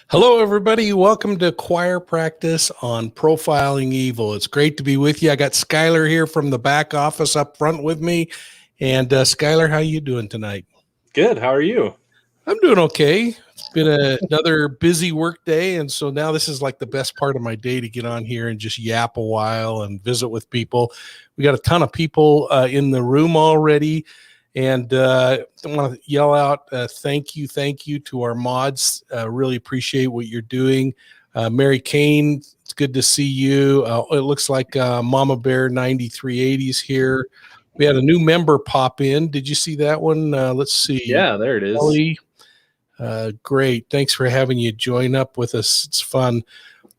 Hello, everybody. Welcome to Choir Practice on Profiling Evil. It's great to be with you. I got Skylar here from the back office up front with me. And Skylar, how you doing tonight? Good. How are you? I'm doing okay. It's been another busy work day, and so now this is like the best part of my day to get on here and just yap a while and visit with people. We got a ton of people in the room already. And I want to yell out thank you to our mods. Really appreciate what you're doing. Mary Kane, it's good to see you. It looks like Mama Bear 9380's here. We had a new member pop in. Did you see that one? Let's see. Yeah, there it is. Ellie, great. Thanks for having you join up with us. It's fun.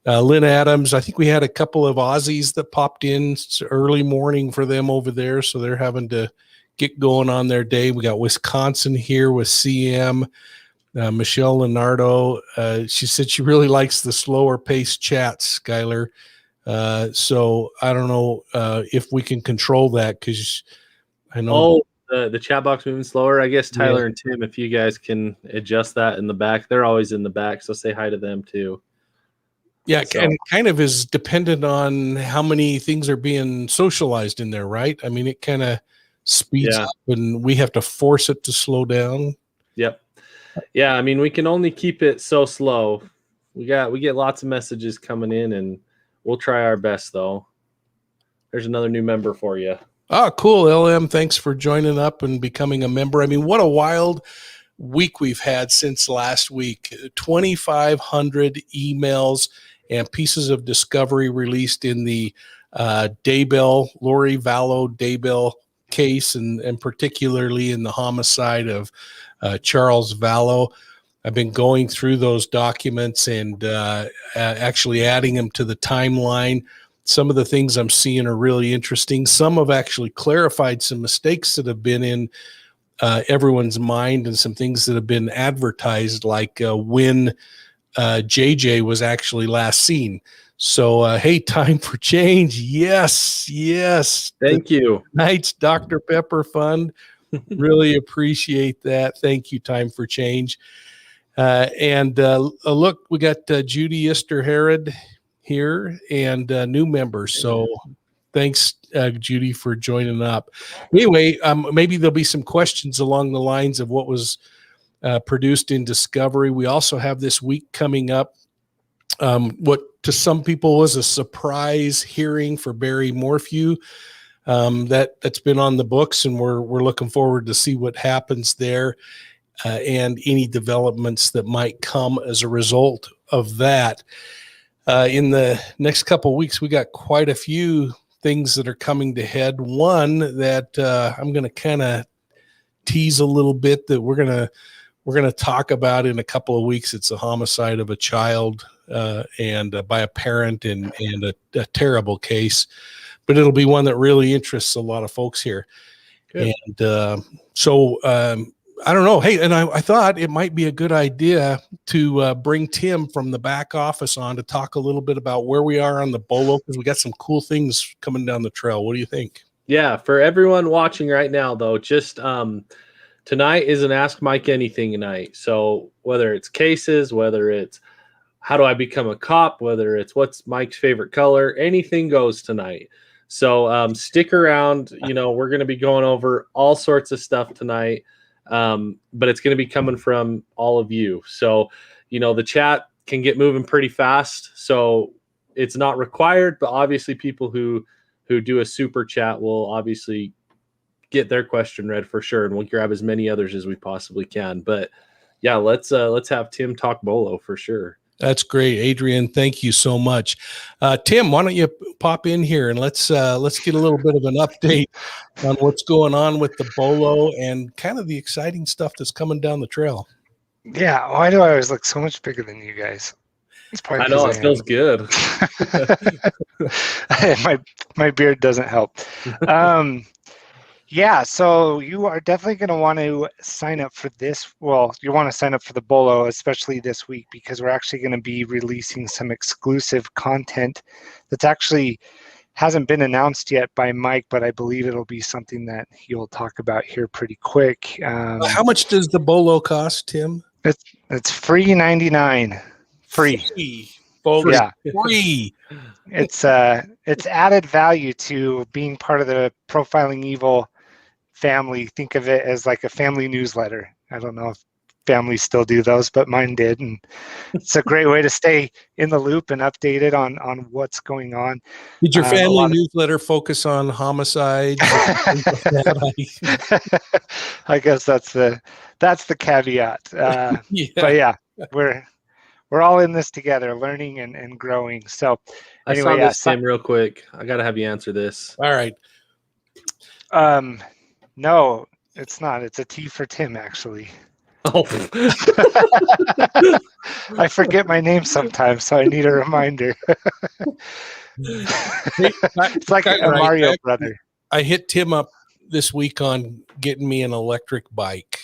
Lynn Adams, I think we had a couple of Aussies that popped in. It's early morning for them over there, so they're having to get going on their day. We got Wisconsin here with CM. Michelle Leonardo, she said she really likes the slower paced chats, Skylar. So I don't know if we can control that, because I know. Oh, the chat box moving slower. I guess Tyler and Tim, if you guys can adjust that in the back. They're always in the back, so say hi to them too. Yeah, so. And kind of is dependent on how many things are being socialized in there, right? I mean, it kind of speeds up and we have to force it to slow down. Yep. Yeah, I mean, we can only keep it so slow. We get lots of messages coming in, and we'll try our best, though. There's another new member for you. Oh, cool, LM. Thanks for joining up and becoming a member. I mean, what a wild week we've had since last week. 2,500 emails and pieces of discovery released in the DayBell, Lori Vallow DayBell case, and particularly in the homicide of Charles Vallow. I've been going through those documents and actually adding them to the timeline. Some of the things I'm seeing are really interesting. Some have actually clarified some mistakes that have been in everyone's mind, and some things that have been advertised, like when JJ was actually last seen. So, hey, time for change. Yes. Thank you. Tonight's Dr. Pepper Fund. Really appreciate that. Thank you, Time for Change. And look, we got Judy Ister-Herod here and new members. So thanks, Judy, for joining up. Anyway, maybe there'll be some questions along the lines of what was produced in Discovery. We also have this week coming up what to some people was a surprise hearing for Barry Morphew. That's been on the books, and we're looking forward to see what happens there and any developments that might come as a result of that. In the next couple of weeks, we got quite a few things that are coming to head. One that I'm going to kind of tease a little bit that we're going to talk about in a couple of weeks. It's a homicide of a child and by a parent, and a terrible case, but it'll be one that really interests a lot of folks here. Good. And so I don't know. Hey, and I thought it might be a good idea to bring Tim from the back office on to talk a little bit about where we are on the BOLO, because we got some cool things coming down the trail. What do you think? Yeah, for everyone watching right now, though, just tonight is an Ask Mike Anything night. So whether it's cases, whether it's how do I become a cop, whether it's what's Mike's favorite color, anything goes tonight. So stick around. You know, we're going to be going over all sorts of stuff tonight, but it's going to be coming from all of you. So, you know, the chat can get moving pretty fast. So it's not required, but obviously people who do a super chat will obviously get their question read for sure, and we'll grab as many others as we possibly can. But yeah, let's have Tim talk BOLO for sure. That's great, Adrian. Thank you so much. Tim, why don't you pop in here and let's get a little bit of an update on what's going on with the BOLO and kind of the exciting stuff that's coming down the trail. Yeah, why do I always look so much bigger than you guys? I know, it feels good. my beard doesn't help. Yeah, so you are definitely going to want to sign up for this. Well, you want to sign up for the BOLO, especially this week, because we're actually going to be releasing some exclusive content that's actually hasn't been announced yet by Mike, but I believe it'll be something that he'll talk about here pretty quick. How much does the BOLO cost, Tim? It's free $99. Free. Folks. Yeah. Free. It's added value to being part of the Profiling Evil family. Think of it as like a family newsletter. I don't know if families still do those, but mine did, and it's a great way to stay in the loop and updated on what's going on. Did your family newsletter focus on homicides? I guess that's the caveat. Yeah. But yeah, we're all in this together, learning and growing. So anyway, I saw this, Tim, real quick. I got to have you answer this. All right. No, it's not. It's a T for Tim, actually. Oh. I forget my name sometimes, so I need a reminder. It's like a Mario brother. I hit Tim up this week on getting me an electric bike.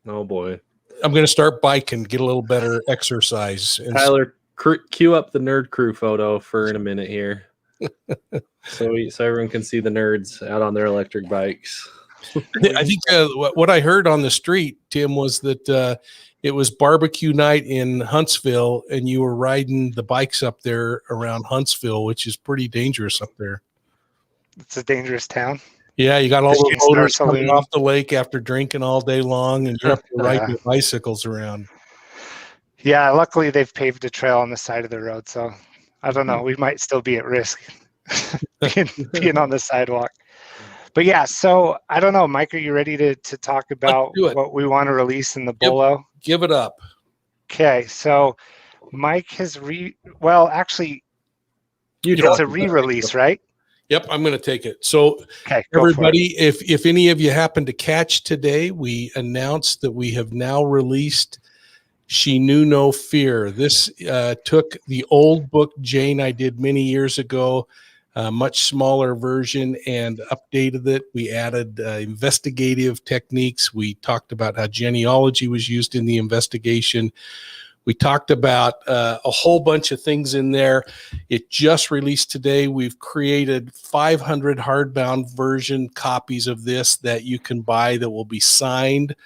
Oh, boy. I'm going to start biking, get a little better exercise. Tyler, cue up the nerd crew photo for in a minute here. so everyone can see the nerds out on their electric bikes. I think what I heard on the street, Tim, was that it was barbecue night in Huntsville, and you were riding the bikes up there around Huntsville, which is pretty dangerous up there. It's a dangerous town. Yeah, you got all the motors coming off the lake after drinking all day long, and you're up to ride your bicycles around. Yeah, luckily they've paved a trail on the side of the road, so I don't know. We might still be at risk being on the sidewalk. But yeah, so I don't know, Mike, are you ready to talk about what we want to release in the BOLO? Give it up. Okay, so Mike has actually, it's a re-release, right? Yep, I'm going to take it. So everybody, if any of you happen to catch today, we announced that we have now released She Knew No Fear. This took the old book, Jane, I did many years ago, much smaller version, and updated it. We added investigative techniques. We talked about how genealogy was used in the investigation. We talked about a whole bunch of things in there. It just released today. We've created 500 hardbound version copies of this that you can buy that will be signed.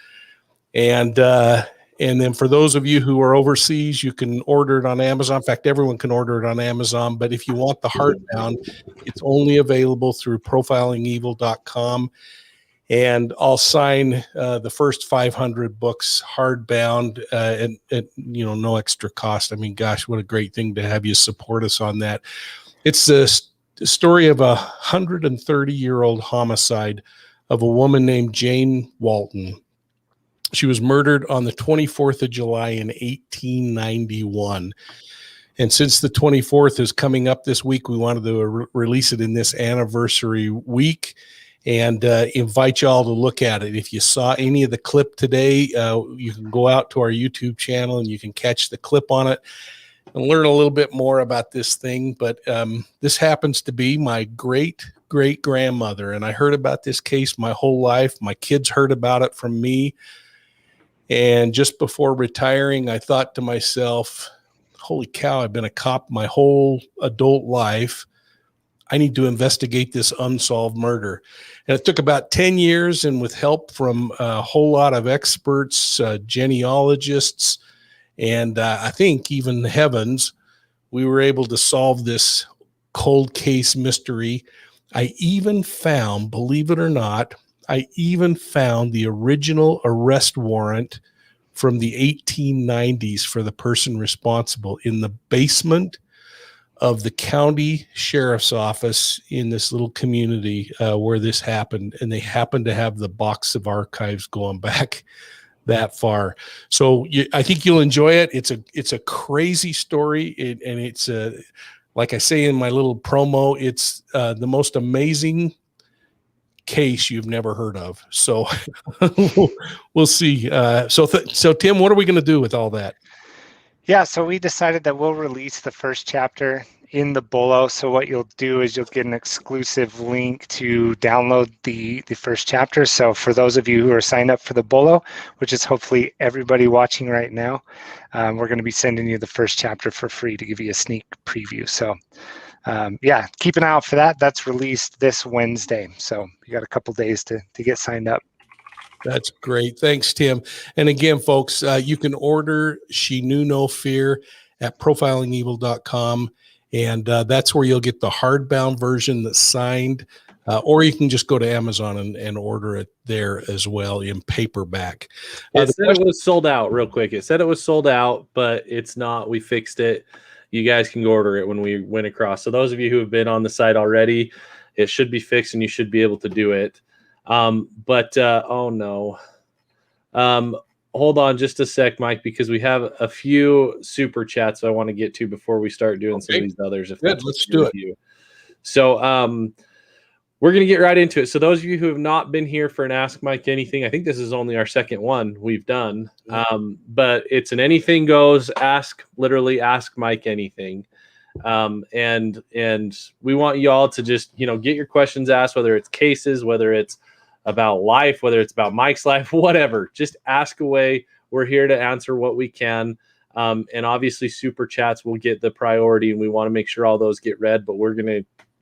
And then for those of you who are overseas, you can order it on Amazon. In fact, everyone can order it on Amazon. But if you want the hardbound, it's only available through profilingevil.com. And I'll sign the first 500 books hardbound and no extra cost. I mean, gosh, what a great thing to have you support us on that. It's the story of a 130-year-old homicide of a woman named Jane Walton. She was murdered on the 24th of July in 1891. And since the 24th is coming up this week, we wanted to release it in this anniversary week and invite y'all to look at it. If you saw any of the clip today, you can go out to our YouTube channel and you can catch the clip on it and learn a little bit more about this thing. But this happens to be my great-great-grandmother, and I heard about this case my whole life. My kids heard about it from me. And just before retiring, I thought to myself, holy cow, I've been a cop my whole adult life. I need to investigate this unsolved murder. And it took about 10 years, and with help from a whole lot of experts, genealogists, and I think even the heavens, we were able to solve this cold case mystery. I even found, believe it or not, the original arrest warrant from the 1890s for the person responsible in the basement of the county sheriff's office in this little community where this happened. And they happen to have the box of archives going back that far. So I think you'll enjoy it. It's a crazy story. And it's like I say in my little promo, it's the most amazing case you've never heard of. So we'll see. So Tim, what are we going to do with all that? Yeah, so we decided that we'll release the first chapter in the BOLO. So what you'll do is you'll get an exclusive link to download the first chapter. So for those of you who are signed up for the BOLO, which is hopefully everybody watching right now, we're going to be sending you the first chapter for free to give you a sneak preview. So yeah, keep an eye out for that. That's released this Wednesday. So you got a couple days to get signed up. That's great. Thanks, Tim. And again, folks, you can order She Knew No Fear at profilingevil.com. And that's where you'll get the hardbound version that's signed, or you can just go to Amazon and order it there as well in paperback. It said it was sold out real quick. It said it was sold out, but it's not. We fixed it. You guys can order it when we went across. So those of you who have been on the site already, it should be fixed and you should be able to do it. Oh no. Hold on just a sec, Mike, because we have a few super chats I want to get to before we start doing some of these others. If Good, let's do it. So we're going to get right into it. So those of you who have not been here for an Ask Mike Anything, I think this is only our second one we've done. But it's an anything goes, literally ask Mike anything. And we want you all to just, get your questions asked, whether it's cases, whether it's about life, whether it's about Mike's life, whatever, just ask away. We're here to answer what we can. And obviously super chats will get the priority and we want to make sure all those get read, but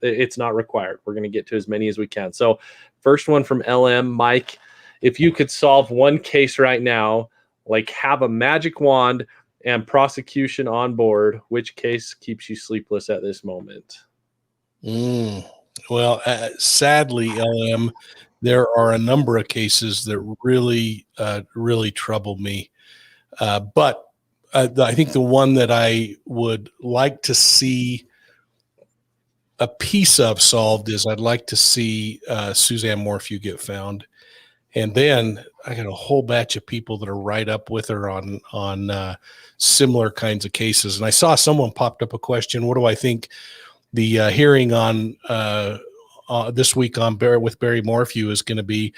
it's not required. We're going to get to as many as we can. So first one from LM, Mike, if you could solve one case right now, like have a magic wand and prosecution on board, which case keeps you sleepless at this moment? Well, sadly, LM, there are a number of cases that really, really trouble me. But I think the one that I would like to see a piece of solved is I'd like to see Suzanne Morphew get found. And then I got a whole batch of people that are right up with her on similar kinds of cases. And I saw someone popped up a question. What do I think the hearing on this week on with Barry Morphew is going to be?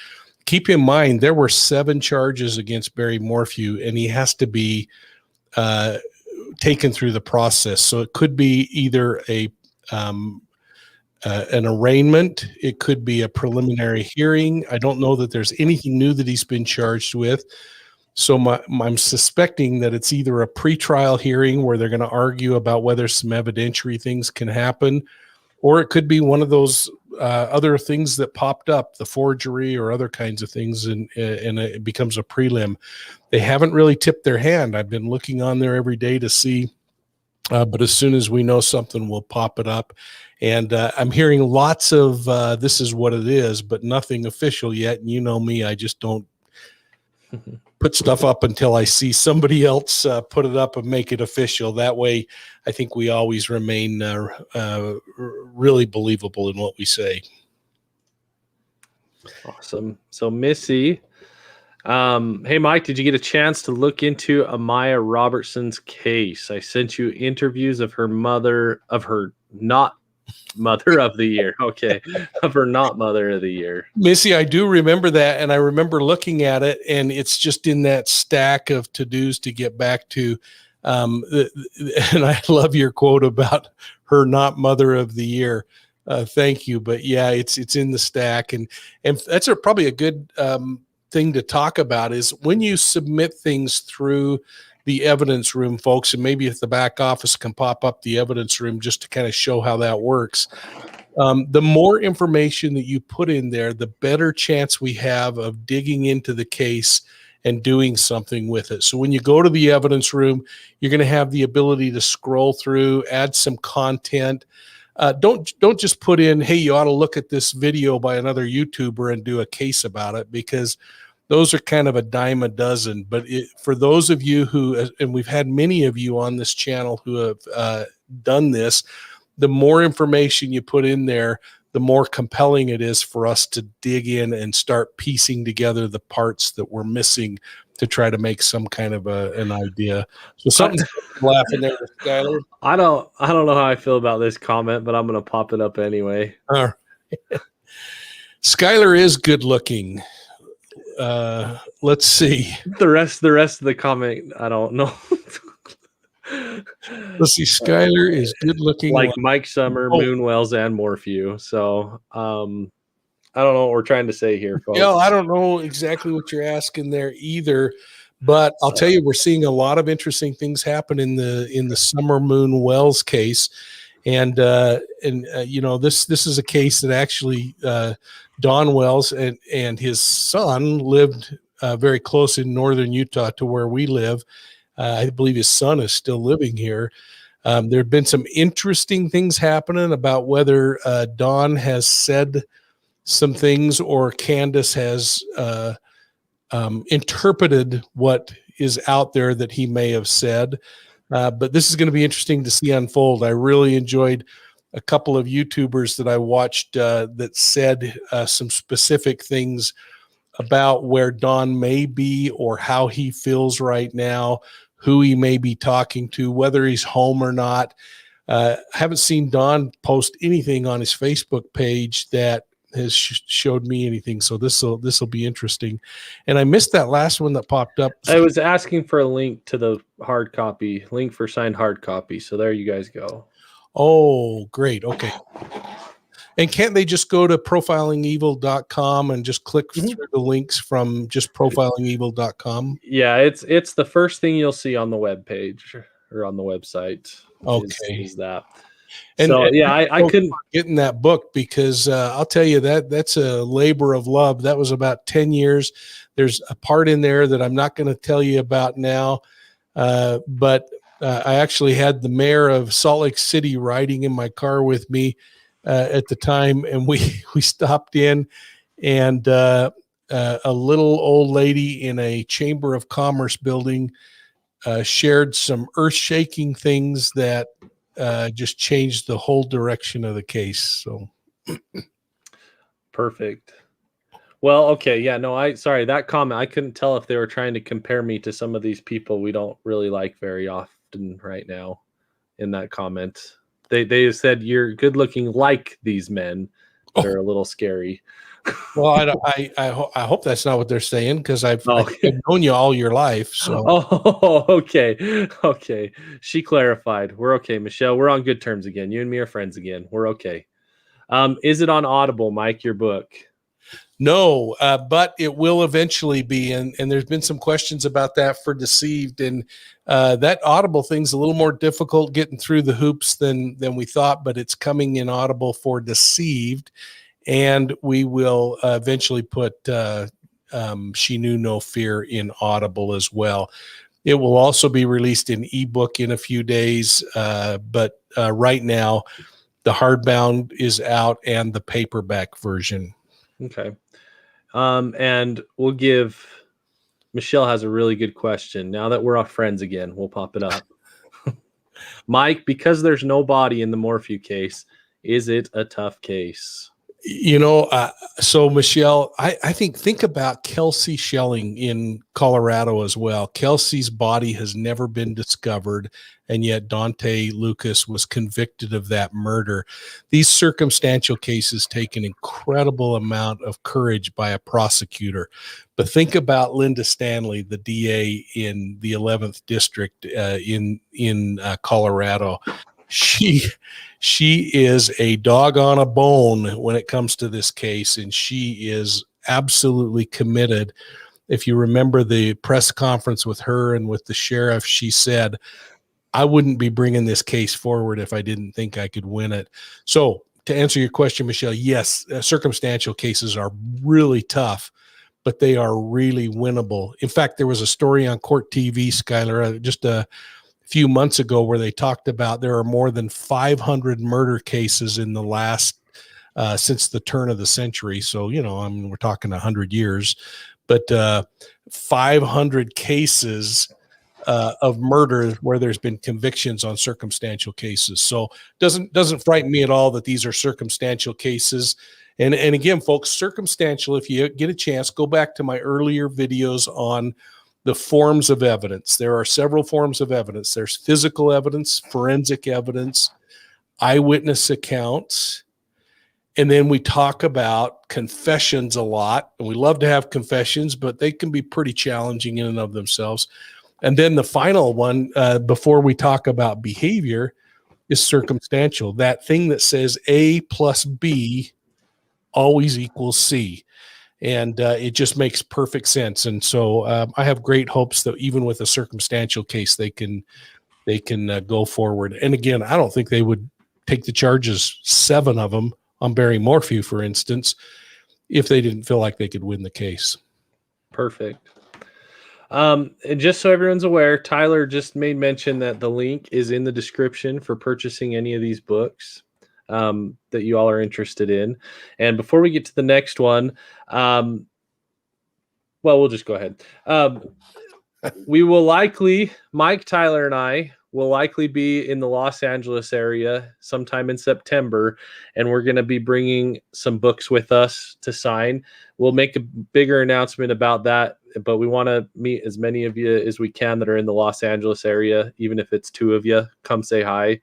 Keep in mind, there were 7 charges against Barry Morphew, and he has to be taken through the process. So it could be either an arraignment. It could be a preliminary hearing. I don't know that there's anything new that he's been charged with. So I'm suspecting that it's either a pretrial hearing where they're going to argue about whether some evidentiary things can happen, or it could be one of those other things that popped up, the forgery or other kinds of things, and it becomes a prelim. They haven't really tipped their hand. I've been looking on there every day to see, but as soon as we know something, we'll pop it up. And I'm hearing lots of this is what it is, but nothing official yet. And you know me, I just don't put stuff up until I see somebody else put it up and make it official. That way, I think we always remain really believable in what we say. Awesome. So Missy, hey Mike, did you get a chance to look into Amaya Robertson's case? I sent you interviews of her mother, of her not mother of the year. Okay. Of her not mother of the year. Missy, I do remember that. And I remember looking at it, and it's just in that stack of to-dos to get back to. And I love your quote about her not mother of the year. Thank you. But yeah, it's in the stack. And that's probably a good thing to talk about is when you submit things through the evidence room, folks, and maybe if the back office can pop up the evidence room just to kind of show how that works. The more information that you put in there, the better chance we have of digging into the case and doing something with it. So when you go to the evidence room, you're going to have the ability to scroll through, add some content. Don't just put in, hey, you ought to look at this video by another YouTuber and do a case about it, because those are kind of a dime a dozen. But for those of you who, and we've had many of you on this channel who have done this, the more information you put in there, the more compelling it is for us to dig in and start piecing together the parts that we're missing to try to make some kind of an idea. So something laughing there, Skylar. I don't know how I feel about this comment, but I'm going to pop it up anyway. All right. Skylar is good looking. Let's see. The rest of the comment, I don't know. Let's see. Skylar is good looking, like Mike Summer, Moonwells, and Morphew. So I don't know what we're trying to say here, folks. Yeah, I don't know exactly what you're asking there either, but I'll tell you, we're seeing a lot of interesting things happen in the Summer Moon Wells case, and you know, this is a case that actually Don Wells and his son lived very close in northern Utah to where we live. I believe his son is still living here. There have been some interesting things happening about whether Don has said some things or Candace has interpreted what is out there that he may have said. But this is going to be interesting to see unfold. I really enjoyed a couple of YouTubers that I watched that said some specific things about where Don may be or how he feels right now, who he may be talking to, whether he's home or not. Haven't seen Don post anything on his Facebook page that has showed me anything. So this will be interesting. And I missed that last one that popped up. I was asking for a link to the hard copy, link for signed hard copy. So there you guys go. Oh, great. Okay. And can't they just go to profilingevil.com and just click through the links from just profilingevil.com? Yeah, it's the first thing you'll see on the web page or on the website. Okay. Is that. And, so, yeah, I couldn't get in that book because I'll tell you that's a labor of love. That was about 10 years. There's a part in there that I'm not going to tell you about now, but I actually had the mayor of Salt Lake City riding in my car with me at the time, and we stopped in, and a little old lady in a Chamber of Commerce building shared some earth-shaking things that just changed the whole direction of the case. So perfect. Well, okay, yeah, no, sorry, that comment, I couldn't tell if they were trying to compare me to some of these people we don't really like very often right now in that comment. They said you're good looking like these men. They're a little scary. Well, I hope that's not what they're saying, because I've known you all your life. So okay. She clarified. We're okay, Michelle. We're on good terms again. You and me are friends again. We're okay. Is it on Audible, Mike? Your book? No, but it will eventually be, and there's been some questions about that for Deceived, and that Audible thing's a little more difficult getting through the hoops than we thought, but it's coming in Audible for Deceived, and we will eventually put She Knew No Fear in Audible as well. It will also be released in ebook in a few days, but right now the hardbound is out and the paperback version. Okay. And we'll give Michelle has a really good question. Now that we're all friends again, we'll pop it up. Mike, because there's no body in the Morphew case, is it a tough case? You know, so Michelle, I think about Kelsey Schelling in Colorado as well. Kelsey's body has never been discovered, and yet Dante Lucas was convicted of that murder. These circumstantial cases take an incredible amount of courage by a prosecutor. But think about Linda Stanley, the DA in the 11th district in Colorado. She is a dog on a bone when it comes to this case, and she is absolutely committed. If you remember the press conference with her and with the sheriff, she said, I wouldn't be bringing this case forward if I didn't think I could win it. So to answer your question, Michelle, yes, circumstantial cases are really tough, but they are really winnable. In fact, there was a story on Court TV, Skylar, just a few months ago where they talked about there are more than 500 murder cases in the last since the turn of the century. So, you know, I mean, we're talking 100 years, but 500 cases of murder where there's been convictions on circumstantial cases. So doesn't frighten me at all that these are circumstantial cases. And again, folks, circumstantial, if you get a chance, go back to my earlier videos on the forms of evidence. There are several forms of evidence. There's physical evidence, forensic evidence, eyewitness accounts, and then we talk about confessions a lot. And we love to have confessions, but they can be pretty challenging in and of themselves. And then the final one, before we talk about behavior, is circumstantial. That thing that says A plus B always equals C. And it just makes perfect sense. And so I have great hopes that even with a circumstantial case, they can go forward. And again, I don't think they would take the charges, 7 of them, on Barry Morphew, for instance, if they didn't feel like they could win the case. Perfect. And just so everyone's aware, Tyler just made mention that the link is in the description for purchasing any of these books that you all are interested in. And before we get to the next one, well, we'll just go ahead. We will likely, Mike, Tyler, and I will likely be in the Los Angeles area sometime in September, and we're going to be bringing some books with us to sign. We'll make a bigger announcement about that, but we want to meet as many of you as we can that are in the Los Angeles area, even if it's 2 of you. Come say hi.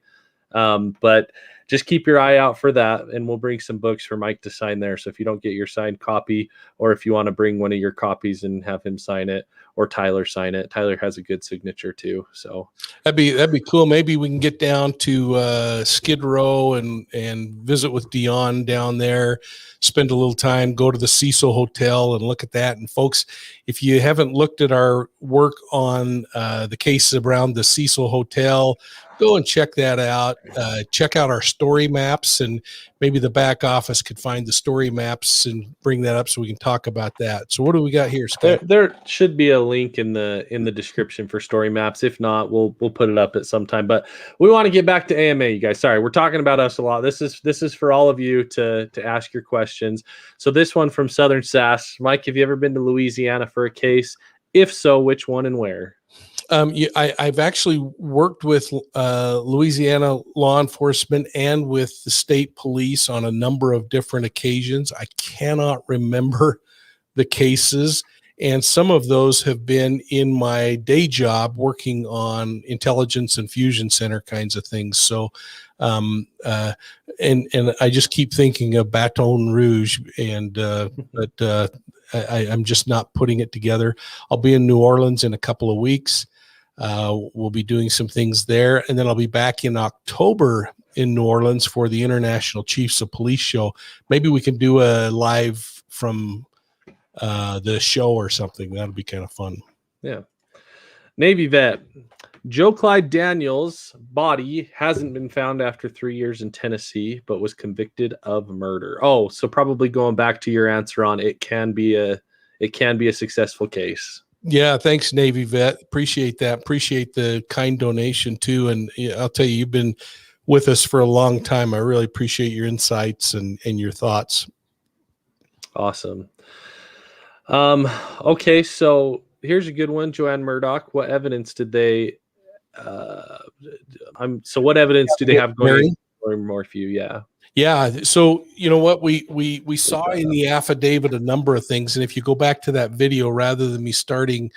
But just keep your eye out for that, and we'll bring some books for Mike to sign there. So if you don't get your signed copy, or if you want to bring one of your copies and have him sign it, or Tyler sign it, Tyler has a good signature too. So that'd be cool. Maybe we can get down to Skid Row and visit with Dion down there, spend a little time, go to the Cecil Hotel and look at that. And folks, if you haven't looked at our work on the cases around the Cecil Hotel, go and check that out. Check out our story maps, and maybe the back office could find the story maps and bring that up so we can talk about that. So what do we got here, Scott? There should be a link in the description for story maps. If not, we'll put it up at some time. But we want to get back to AMA, you guys. Sorry, we're talking about us a lot. This is for all of you to ask your questions. So this one from Southern Sass. Mike, have you ever been to Louisiana for a case? If so, which one and where? I've actually worked with Louisiana law enforcement and with the state police on a number of different occasions. I cannot remember the cases, and some of those have been in my day job working on intelligence and fusion center kinds of things. So, and I just keep thinking of Baton Rouge, but I'm just not putting it together. I'll be in New Orleans in a couple of weeks. We'll be doing some things there, and then I'll be back in October in New Orleans for the International Chiefs of Police show. Maybe we can do a live from the show or something. That'll be kind of fun. Yeah. Navy vet. Joe Clyde Daniels' body hasn't been found after 3 years in Tennessee, but was convicted of murder. Oh, so probably going back to your answer on it can be a successful case. Yeah, thanks, Navy vet. Appreciate that. Appreciate the kind donation too. And I'll tell you, you've been with us for a long time. I really appreciate your insights and your thoughts. Awesome. Okay, so here's a good one. Joanne Murdoch. What evidence did they? What evidence do they have going for Morphew? Yeah. Yeah. So, you know what, we saw in the affidavit a number of things. And if you go back to that video, rather than me starting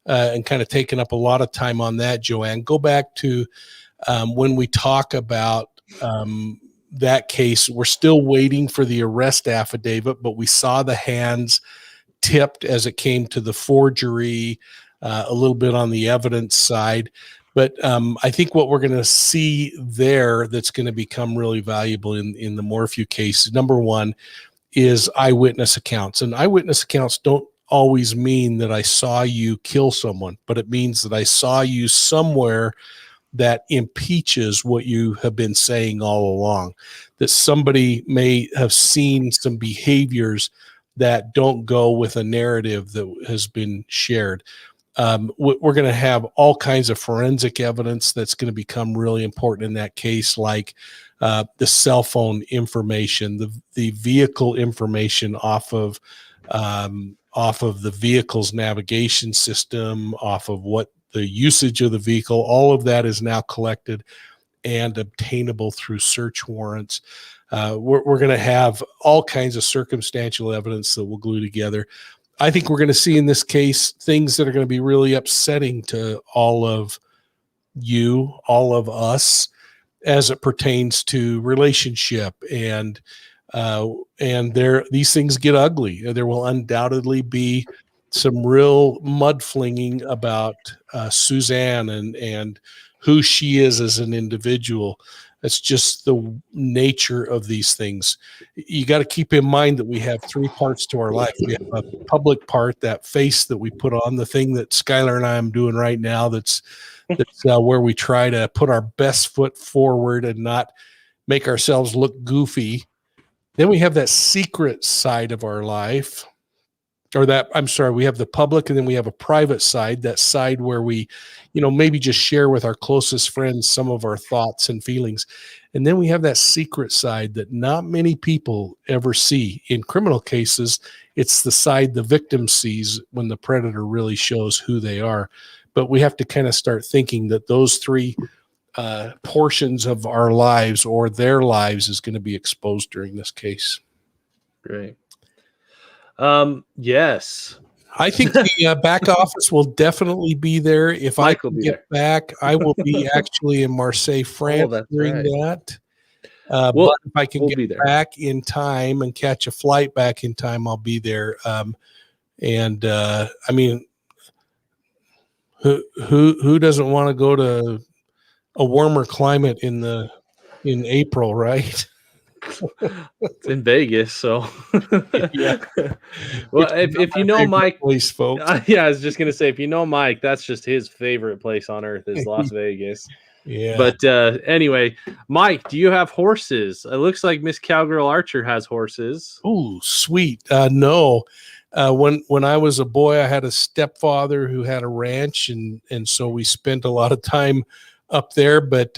and kind of taking up a lot of time on that, Joanne, go back to when we talk about that case. We're still waiting for the arrest affidavit, but we saw the hands tipped as it came to the forgery, a little bit on the evidence side. But I think what we're going to see there that's going to become really valuable in the Morphew case, number one, is eyewitness accounts. And eyewitness accounts don't always mean that I saw you kill someone, but it means that I saw you somewhere that impeaches what you have been saying all along, that somebody may have seen some behaviors that don't go with a narrative that has been shared. We're going to have all kinds of forensic evidence that's going to become really important in that case, like the cell phone information, the vehicle information off of the vehicle's navigation system, off of what the usage of the vehicle. All of that is now collected and obtainable through search warrants. We're going to have all kinds of circumstantial evidence that we'll glue together. I think we're going to see in this case things that are going to be really upsetting to all of you, all of us, as it pertains to relationship. And these things get ugly. There will undoubtedly be some real mudflinging about Suzanne and who she is as an individual. That's just the nature of these things. You got to keep in mind that we have three parts to our life. We have a public part, that face that we put on, the thing that Skylar and I am doing right now. That's where we try to put our best foot forward and not make ourselves look goofy. Then we have that secret side of our life or that, I'm sorry, we have the public, and then we have a private side, that side where we, maybe just share with our closest friends some of our thoughts and feelings. And then we have that secret side that not many people ever see. In criminal cases, it's the side the victim sees when the predator really shows who they are. But we have to kind of start thinking that those three portions of our lives or their lives is going to be exposed during this case. Great. Yes. I think the back office will definitely be there. If Mike I will can be get back, I will be actually in Marseille, France that's during right. that. We'll- But if I can we'll be get there. back in time and catch a flight back in time, I'll be there. I mean, who doesn't want to go to a warmer climate in April, right? It's in Vegas, so Yeah. well, if you know Mike, place, folks. yeah, I was just gonna say, if you know Mike, that's just his favorite place on earth is Las Vegas. Yeah. But anyway, Mike, do you have horses? It looks like Miss Cowgirl Archer has horses. Oh, sweet. No. When I was a boy, I had a stepfather who had a ranch, and so we spent a lot of time up there, but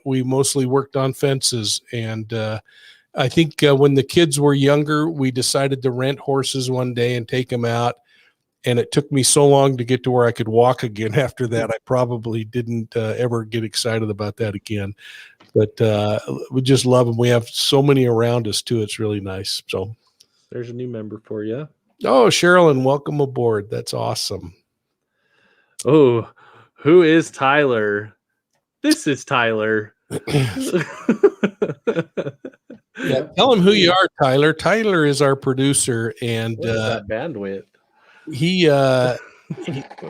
we mostly worked on fences. And I think when the kids were younger, we decided to rent horses one day and take them out. And it took me so long to get to where I could walk again. After that, I probably didn't ever get excited about that again. But we just love them. We have so many around us too. It's really nice. So There's a new member for you. Oh, Sherilyn, welcome aboard. That's awesome. Oh, who is Tyler? This is Tyler. Yeah, tell him who you are, Tyler. Tyler is our producer, and What is that bandwidth? he has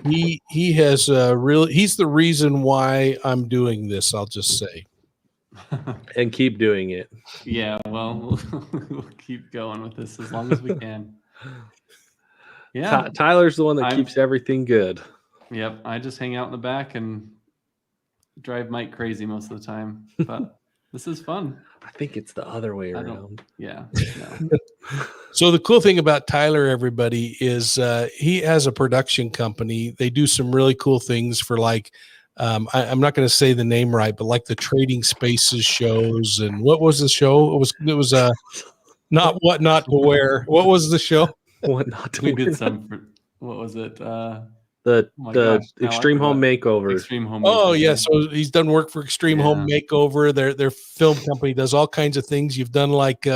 he's the reason why I'm doing this. I'll just say, And keep doing it. Yeah, well, we'll keep going with this as long as we can. Yeah. Tyler's the one that I'm- keeps everything good. Yep. I just hang out in the back and drive Mike crazy most of the time. But this is fun. I think it's the other way I don't- around. Yeah. No. So the cool thing about Tyler, everybody, is he has a production company. They do some really cool things for like, I'm not going to say the name right, but like the Trading Spaces shows. And what was the show? It was not what not to wear. What was the show? What not to We wear. did some for, what was it? The my the gosh, now I Extreme Home Makeover. Extreme Home Oh Makeover. yeah, so he's done work for Extreme Home Makeover. Their film company does all kinds of things. You've done like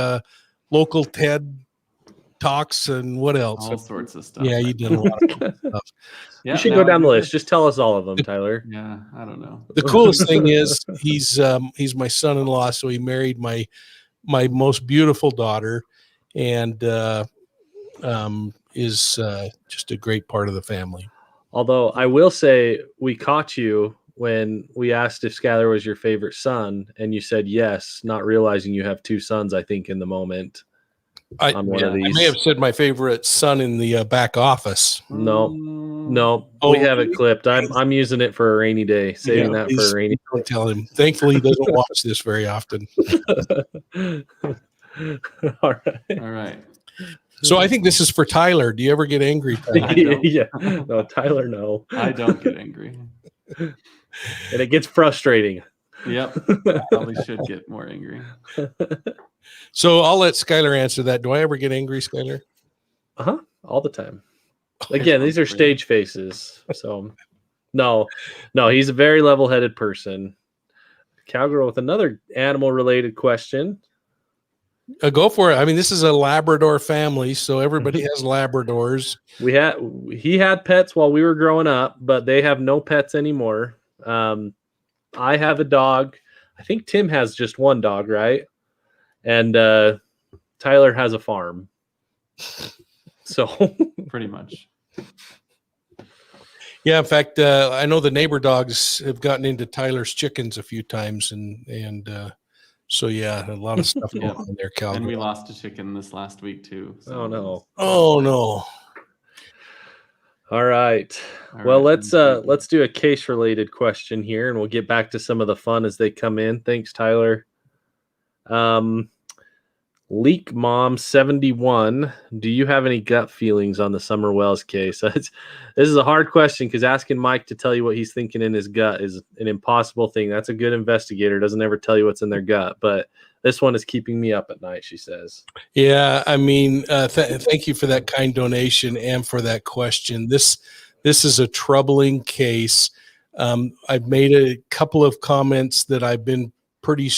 local TED talks and what else? All sorts of stuff. Yeah, you did a lot of stuff. Yeah, You should now go I down the do list. Just tell us all of them, Tyler. Yeah, I don't know. The coolest thing is he's my son-in-law, so he married my most beautiful daughter, and is just a great part of the family. Although I will say we caught you when we asked if Skylar was your favorite son, and you said yes, not realizing you have two sons, I think, in the moment. I On one of I these. may have said my favorite son in the back office. No. No, Oh, we have it clipped. I'm using it for a rainy day, saving that for please a rainy don't tell him. Thankfully, he doesn't watch this very often. All right. All right. So I think this is for Tyler. Do you ever get angry, Tyler? Yeah. No, Tyler, no. I don't get angry. And it gets frustrating. Yep. Probably should get more angry. So I'll let Skylar answer that. Do I ever get angry, Skylar? Uh-huh. All the time. Again, these are stage faces. So no, he's a very level-headed person. Cowgirl with another animal-related question. Go for it. I mean, this is a Labrador family, so everybody has Labradors. He had pets while we were growing up, but they have no pets anymore. I have a dog. I think Tim has just one dog, right? And Tyler has a farm. So Pretty much. Yeah, in fact, I know the neighbor dogs have gotten into Tyler's chickens a few times, and so yeah, a lot of stuff going Yeah. on there, And we Calgary. lost a chicken this last week too. So oh no. Oh no! All right. All Well, right, let's do a case related question here, and we'll get back to some of the fun as they come in. Thanks, Tyler. Leak Mom 71. Do you have any gut feelings on the Summer Wells case? This is a hard question because asking Mike to tell you what he's thinking in his gut is an impossible thing. That's a good investigator. Doesn't ever tell you what's in their gut, but this one is keeping me up at night, she says. Yeah, I mean, thank you for that kind donation and for that question. This is a troubling case. I've made a couple of comments that I've been pretty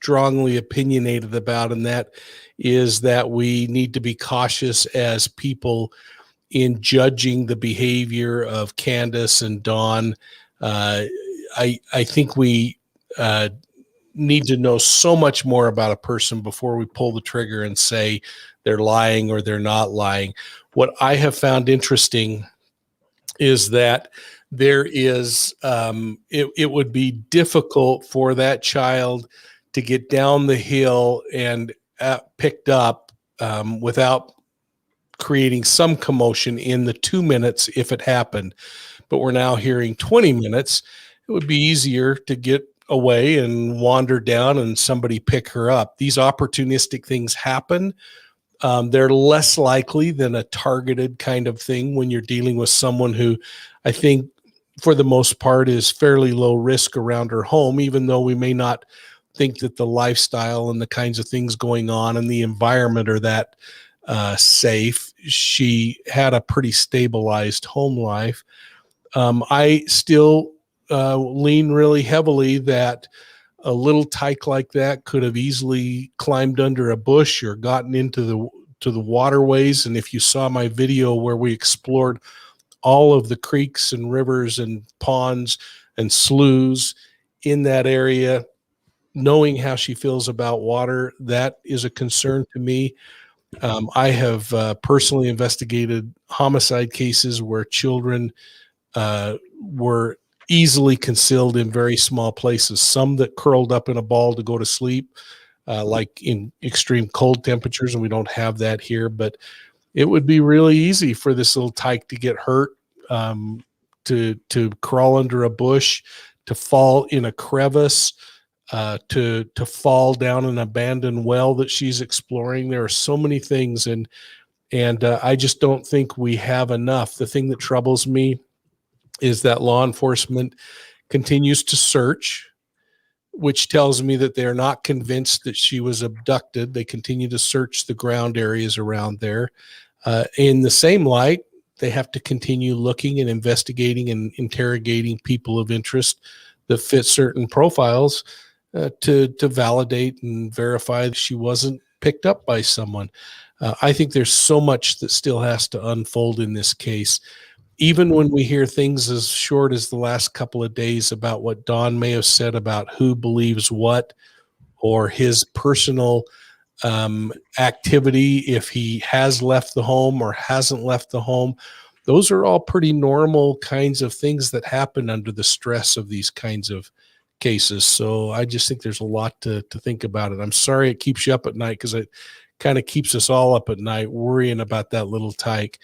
strongly opinionated about, and that is that we need to be cautious as people in judging the behavior of Candace and Dawn. I think we need to know so much more about a person before we pull the trigger and say they're lying or they're not lying. What I have found interesting is that there is, it would be difficult for that child to get down the hill and picked up without creating some commotion in the 2 minutes if it happened. But we're now hearing 20 minutes. It would be easier to get away and wander down and somebody pick her up. These opportunistic things happen. They're less likely than a targeted kind of thing when you're dealing with someone who I think for the most part is fairly low risk around her home, even though we may not think that the lifestyle and the kinds of things going on in the environment are that safe. She had a pretty stabilized home life. I still lean really heavily that a little tyke like that could have easily climbed under a bush or gotten into the waterways. And if you saw my video where we explored all of the creeks and rivers and ponds and sloughs in that area, knowing how she feels about water, that is a concern to me. I have personally investigated homicide cases where children were easily concealed in very small places, some that curled up in a ball to go to sleep, like in extreme cold temperatures, and we don't have that here. But it would be really easy for this little tyke to get hurt, to crawl under a bush, to fall in a crevice, to fall down an abandoned well that she's exploring. There are so many things, and I just don't think we have enough. The thing that troubles me is that law enforcement continues to search, which tells me that they're not convinced that she was abducted. They continue to search the ground areas around there. In the same light, they have to continue looking and investigating and interrogating people of interest that fit certain profiles to validate and verify that she wasn't picked up by someone. I think there's so much that still has to unfold in this case. Even when we hear things as short as the last couple of days about what Don may have said about who believes what, or his personal activity, if he has left the home or hasn't left the home, those are all pretty normal kinds of things that happen under the stress of these kinds of cases. So I just think there's a lot to think about it. I'm sorry it keeps you up at night, because it kind of keeps us all up at night worrying about that little tyke.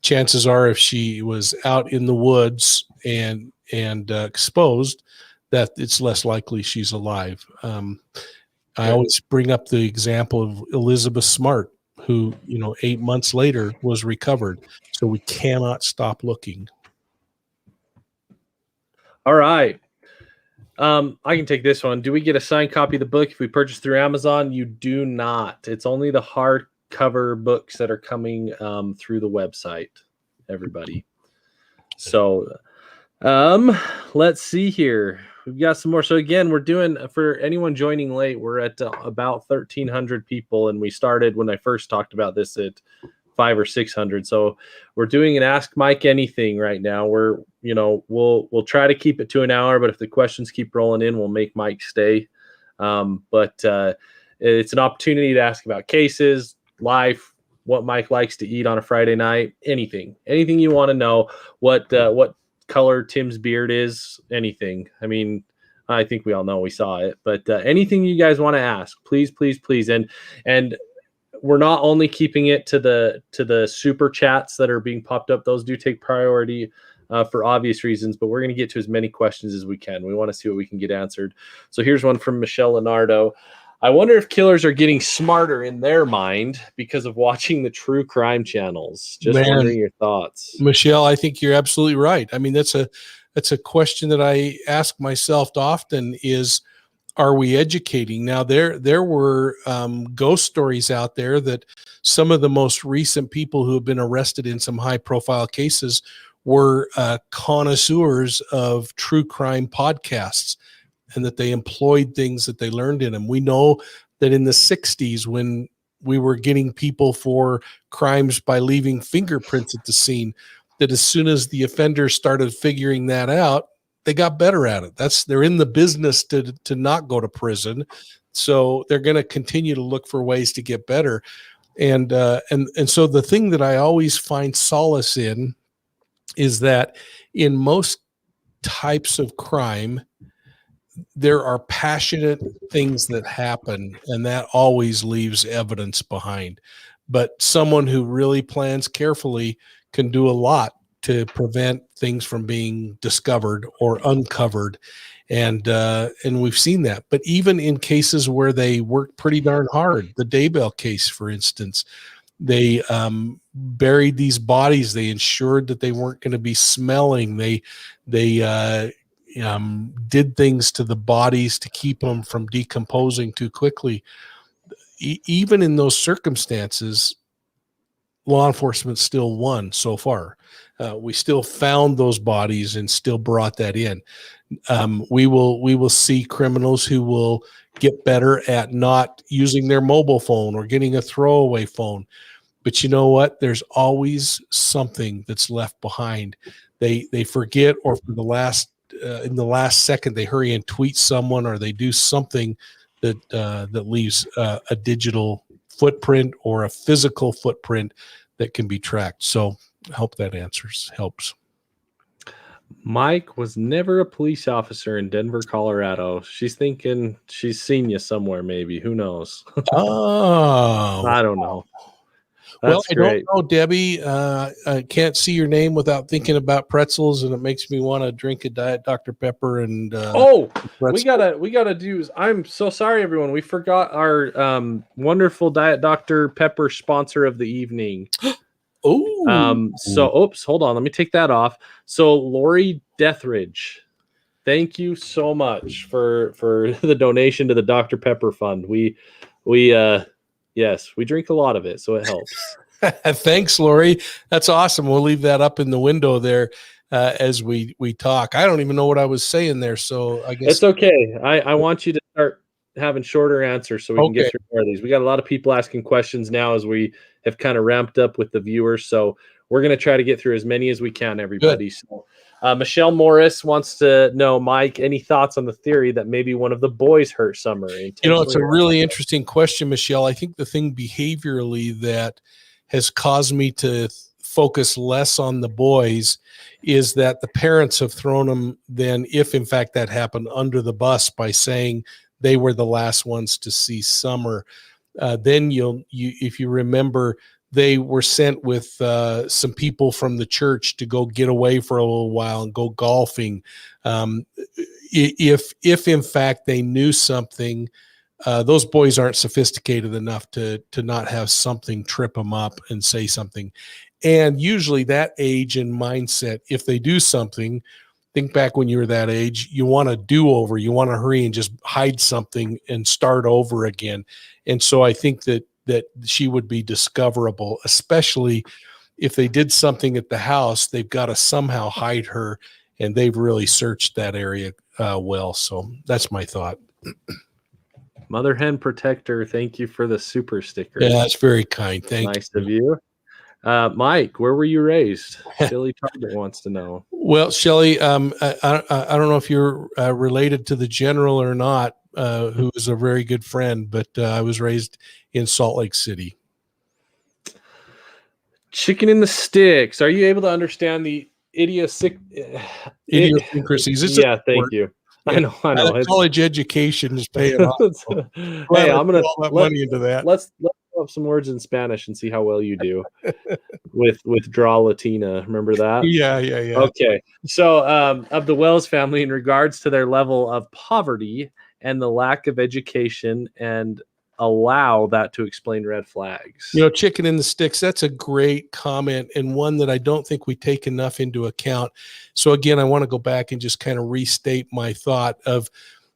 Chances are, if she was out in the woods and exposed, that it's less likely she's alive. I always bring up the example of Elizabeth Smart, who 8 months later was recovered. So we cannot stop looking. All right. I can take this one. Do we get a signed copy of the book if we purchase through Amazon? You do not. It's only the hardcover books that are coming through the website, everybody. So let's see here. We've got some more. So again, we're doing, for anyone joining late, we're at about 1,300 people, and we started when I first talked about this at 500 or 600. So we're doing an Ask Mike Anything right now. We'll try to keep it to an hour, but if the questions keep rolling in, we'll make Mike stay. But it's an opportunity to ask about cases, life, what Mike likes to eat on a Friday night, anything you want to know, what color Tim's beard is, anything. I mean, I think we all know, we saw it, but anything you guys want to ask, please. And we're not only keeping it to the super chats that are being popped up. Those do take priority for obvious reasons, but we're going to get to as many questions as we can. We want to see what we can get answered. So here's one from Michelle Leonardo. I wonder if killers are getting smarter in their mind because of watching the true crime channels. Just Man. wondering your thoughts. Michelle, I think you're absolutely right. I mean, that's a question that I ask myself often is, are we educating? Now, there were ghost stories out there that some of the most recent people who have been arrested in some high profile cases were connoisseurs of true crime podcasts, and that they employed things that they learned in them. We know that in the 60s, when we were getting people for crimes by leaving fingerprints at the scene, that as soon as the offenders started figuring that out, they got better at it. They're in the business to not go to prison. So they're going to continue to look for ways to get better. And so the thing that I always find solace in is that in most types of crime, there are passionate things that happen, and that always leaves evidence behind. But someone who really plans carefully can do a lot to prevent things from being discovered or uncovered. And we've seen that. But even in cases where they work pretty darn hard, the DayBell case, for instance, they buried these bodies. They ensured that they weren't going to be smelling. They did things to the bodies to keep them from decomposing too quickly. Even in those circumstances, law enforcement still won so far. We still found those bodies and still brought that in. We will see criminals who will get better at not using their mobile phone or getting a throwaway phone. But you know what? There's always something that's left behind. They forget, or for the last in the last second, they hurry and tweet someone, or they do something that leaves a digital footprint or a physical footprint that can be tracked. So I hope that helps. Mike was never a police officer in Denver, Colorado. She's thinking she's seen you somewhere, maybe. Who knows? Oh, I don't know. Well, That's great. I don't know, Debbie. I can't see your name without thinking about pretzels, and it makes me want to drink a Diet Dr. Pepper. And we gotta do. I'm so sorry, everyone. We forgot our wonderful Diet Dr. Pepper sponsor of the evening. Oops, hold on. Let me take that off. So, Lori Deathridge, thank you so much for the donation to the Dr. Pepper Fund. Yes, we drink a lot of it, so it helps. Thanks, Lori. That's awesome. We'll leave that up in the window there as we talk. I don't even know what I was saying there, so I guess it's okay. I want you to start having shorter answers so we can get through more of these. We got a lot of people asking questions now as we have kind of ramped up with the viewers, so we're going to try to get through as many as we can, everybody. Good. So Michelle Morris wants to know, Mike, any thoughts on the theory that maybe one of the boys hurt Summer? It's a really interesting question, Michelle. I think the thing behaviorally that has caused me to focus less on the boys is that the parents have thrown them then, if in fact that happened, under the bus by saying they were the last ones to see Summer. Then if you remember, they were sent with some people from the church to go get away for a little while and go golfing. If in fact they knew something, those boys aren't sophisticated enough to not have something trip them up and say something. And usually that age and mindset, if they do something, think back when you were that age, you want a do-over. You want to hurry and just hide something and start over again. And so I think that she would be discoverable, especially if they did something at the house. They've got to somehow hide her, and they've really searched that area well. So that's my thought. Mother Hen Protector, thank you for the super sticker. Yeah, that's very kind. Thank you. Nice of you. Mike, where were you raised? Shelly Target wants to know. Well, Shelly, I don't know if you're related to the general or not, who is a very good friend, but I was raised in Salt Lake City. Chicken in the sticks. Are you able to understand the idiosyncrasies? Yeah, thank you. I know. College education is paying off. Hey, I'm gonna put money into that. Let's pull up some words in Spanish and see how well you do with Draw Latina. Remember that? Yeah. Okay. So of the Wells family, in regards to their level of poverty and the lack of education and allow that to explain red flags. You know, chicken in the sticks, that's a great comment, and one that I don't think we take enough into account. So again, I want to go back and just kind of restate my thought of,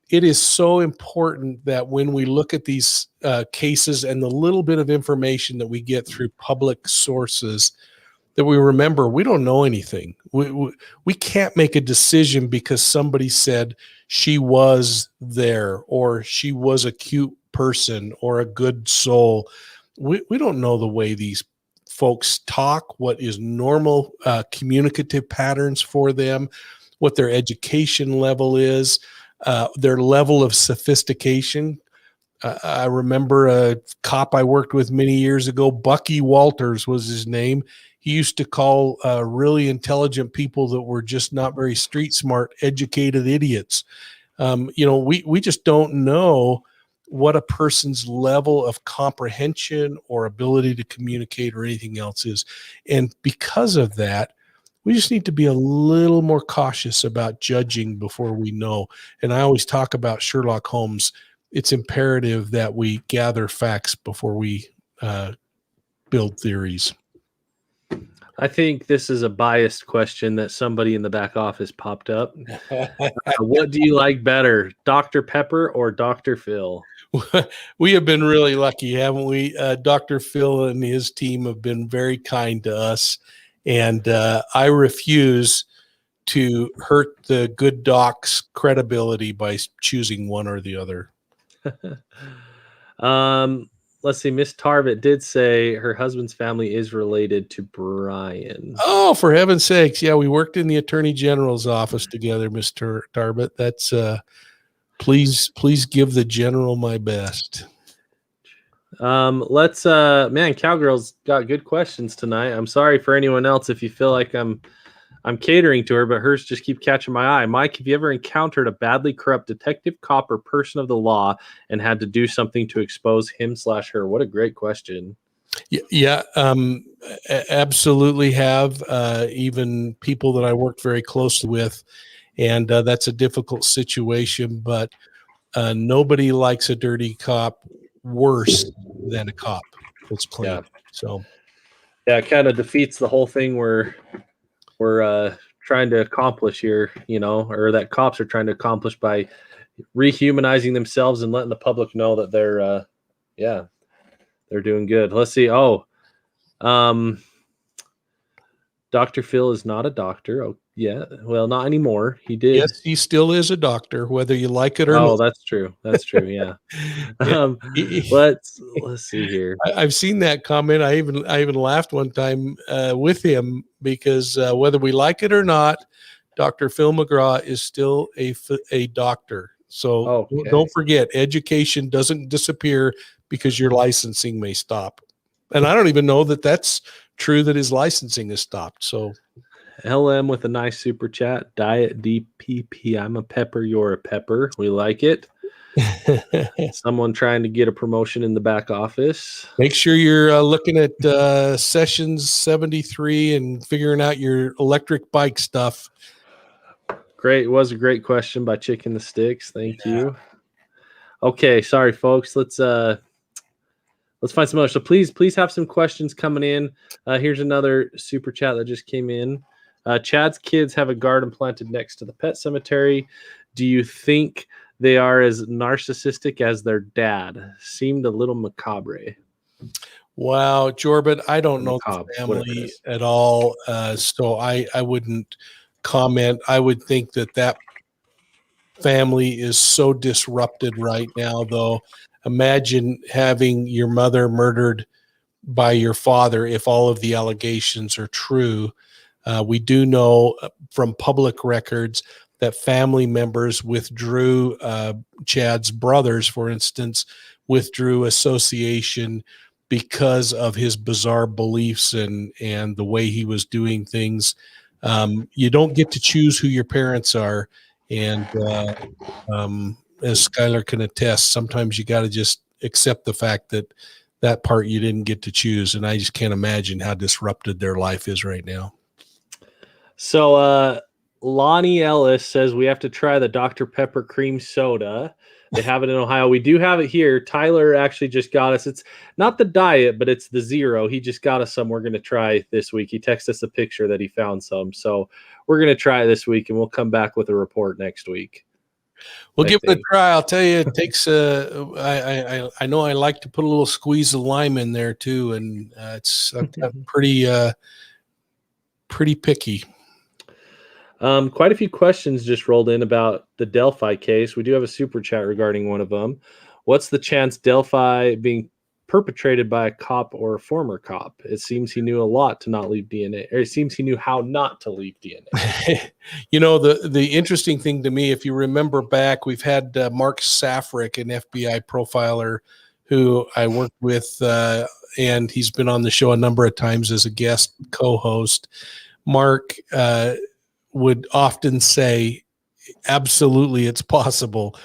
it is so important that when we look at these cases and the little bit of information that we get through public sources, that we remember we don't know anything. We can't make a decision because somebody said she was there or she was a cute person or a good soul. We don't know the way these folks talk, what is normal communicative patterns for them, what their education level is, their level of sophistication. I remember a cop I worked with many years ago, Bucky Walters was his name. He used to call really intelligent people that were just not very street smart, educated idiots. You know, we just don't know what a person's level of comprehension or ability to communicate or anything else is. And because of that, we just need to be a little more cautious about judging before we know. And I always talk about Sherlock Holmes. It's imperative that we gather facts before we build theories. I think this is a biased question that somebody in the back office popped up. What do you like better, Dr. Pepper or Dr. Phil? We have been really lucky, haven't we? Dr. Phil and his team have been very kind to us. And I refuse to hurt the good doc's credibility by choosing one or the other. Let's see. Miss Tarvett did say her husband's family is related to Brian. Oh, for heaven's sakes. Yeah, we worked in the Attorney General's office together, Mr. Tarvett. That's please give the general my best. Let's man, Cowgirl's got good questions tonight. I'm sorry for anyone else if you feel like I'm catering to her, but hers just keep catching my eye. Mike, have you ever encountered a badly corrupt detective, cop, or person of the law and had to do something to expose him/her? What a great question. Yeah, absolutely have. Even people that I worked very closely with, and that's a difficult situation, but nobody likes a dirty cop worse than a cop that's clean. Yeah. So yeah, it kind of defeats the whole thing we're trying to accomplish here, you know, or that cops are trying to accomplish by rehumanizing themselves and letting the public know that they're doing good. Let's see. Dr. Phil is not a doctor. Oh, yeah. Well, not anymore. He did. yes, he still is a doctor, whether you like it or not. Oh, that's true. That's true. Yeah. Let's see here. I've seen that comment. I even laughed one time with him because whether we like it or not, Dr. Phil McGraw is still a doctor. So Okay. don't forget, education doesn't disappear because your licensing may stop. And I don't even know that that's true that his licensing is stopped. So LM with a nice super chat. Diet DPP. I'm a pepper. You're a pepper. We like it. Someone trying to get a promotion in the back office. Make sure you're looking at sessions 73 and figuring out your electric bike stuff. Great. It was a great question by Chicken the Sticks. Thank you. Okay. Sorry, folks. Let's find some other. So please have some questions coming in. Here's another super chat that just came in. Chad's kids have a garden planted next to the pet cemetery. Do you think they are as narcissistic as their dad? Seemed a little macabre. Wow, Jorbit, I don't know the whatever it family is. at all, so I wouldn't comment. I would think that family is so disrupted right now, though. Imagine having your mother murdered by your father if all of the allegations are true. We do know from public records that family members withdrew, Chad's brothers, for instance, withdrew association because of his bizarre beliefs and the way he was doing things. You don't get to choose who your parents are. And as Skylar can attest, sometimes you got to just accept the fact that part you didn't get to choose. And I just can't imagine how disrupted their life is right now. So Lonnie Ellis says we have to try the Dr. Pepper cream soda. They have it in Ohio. We do have it here. Tyler actually just got us. It's not the diet, but it's the zero. He just got us some we're going to try this week. He texted us a picture that he found some. So we're going to try it this week, and we'll come back with a report next week. We'll give it a try. I'll tell you, it takes. I know I like to put a little squeeze of lime in there too, and it's pretty picky. Quite a few questions just rolled in about the Delphi case. We do have a super chat regarding one of them. What's the chance Delphi being perpetrated by a cop or a former cop? It seems he knew a lot to not leave DNA, or it seems he knew how not to leave DNA. You know, the interesting thing to me, if you remember back, we've had Mark Safrick, an FBI profiler who I worked with, and he's been on the show a number of times as a guest co-host. Mark would often say, absolutely, it's possible.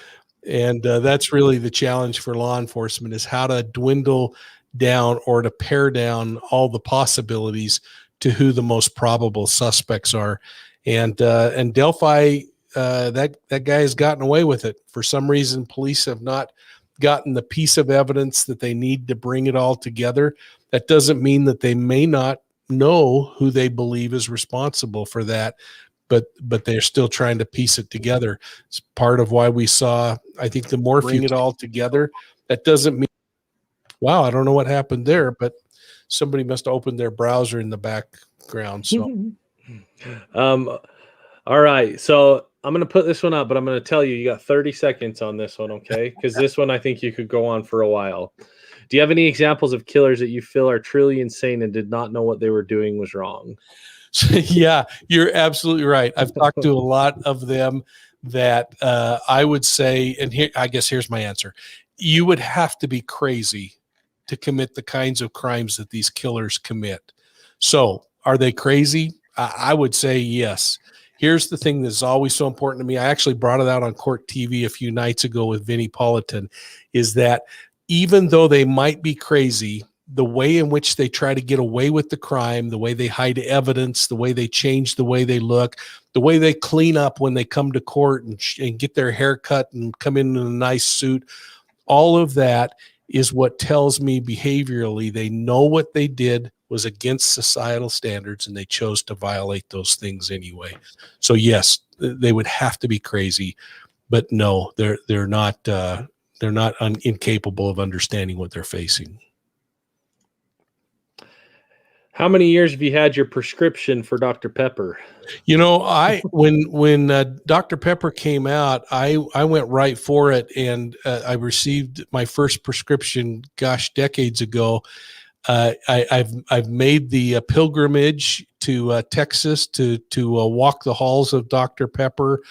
And that's really the challenge for law enforcement, is how to dwindle down or to pare down all the possibilities to who the most probable suspects are. And Delphi, that guy has gotten away with it. For some reason, police have not gotten the piece of evidence that they need to bring it all together. That doesn't mean that they may not know who they believe is responsible for that, but they're still trying to piece it together. It's part of why we saw, I think, the Morphew bring it all together. That doesn't mean, wow, I don't know what happened there, but somebody must have opened their browser in the background. So, all right. So I'm going to put this one up, but I'm going to tell you, you got 30 seconds on this one. Okay. Because this one, I think you could go on for a while. Do you have any examples of killers that you feel are truly insane and did not know what they were doing was wrong? Yeah, you're absolutely right. I've talked to a lot of them that I would say, and here, I guess here's my answer. You would have to be crazy to commit the kinds of crimes that these killers commit. So are they crazy? I would say yes. Here's the thing that's always so important to me. I actually brought it out on Court TV a few nights ago with Vinnie Politan, is that even though they might be crazy, the way in which they try to get away with the crime, the way they hide evidence, the way they change the way they look, the way they clean up when they come to court and get their hair cut and come in a nice suit, all of that is what tells me behaviorally they know what they did was against societal standards and they chose to violate those things anyway. So yes, they would have to be crazy, but no, they're not incapable of understanding what they're facing. How many years have you had your prescription for Dr. Pepper? You know, when Dr. Pepper came out, I went right for it, and I received my first prescription, gosh, decades ago. I've made the pilgrimage to Texas to walk the halls of Dr. Pepper,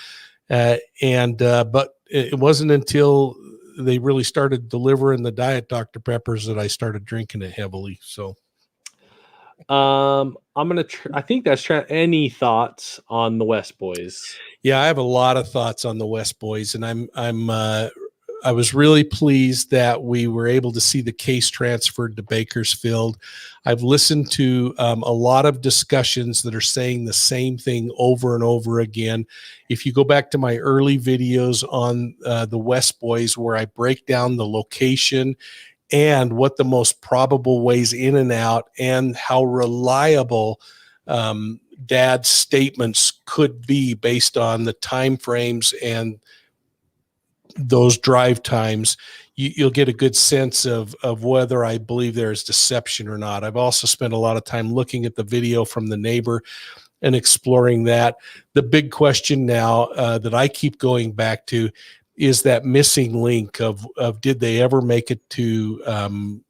but it wasn't until they really started delivering the Diet Dr. Peppers that I started drinking it heavily. So. I'm gonna. I think that's any thoughts on the West Boys? Yeah, I have a lot of thoughts on the West Boys, and I was really pleased that we were able to see the case transferred to Bakersfield. I've listened to a lot of discussions that are saying the same thing over and over again. If you go back to my early videos on the West Boys, where I break down the location and what the most probable ways in and out and how reliable Dad's statements could be based on the time frames and those drive times, you'll get a good sense of whether I believe there is deception or not. I've also spent a lot of time looking at the video from the neighbor and exploring that. The big question now that I keep going back to is that missing link of did they ever make it to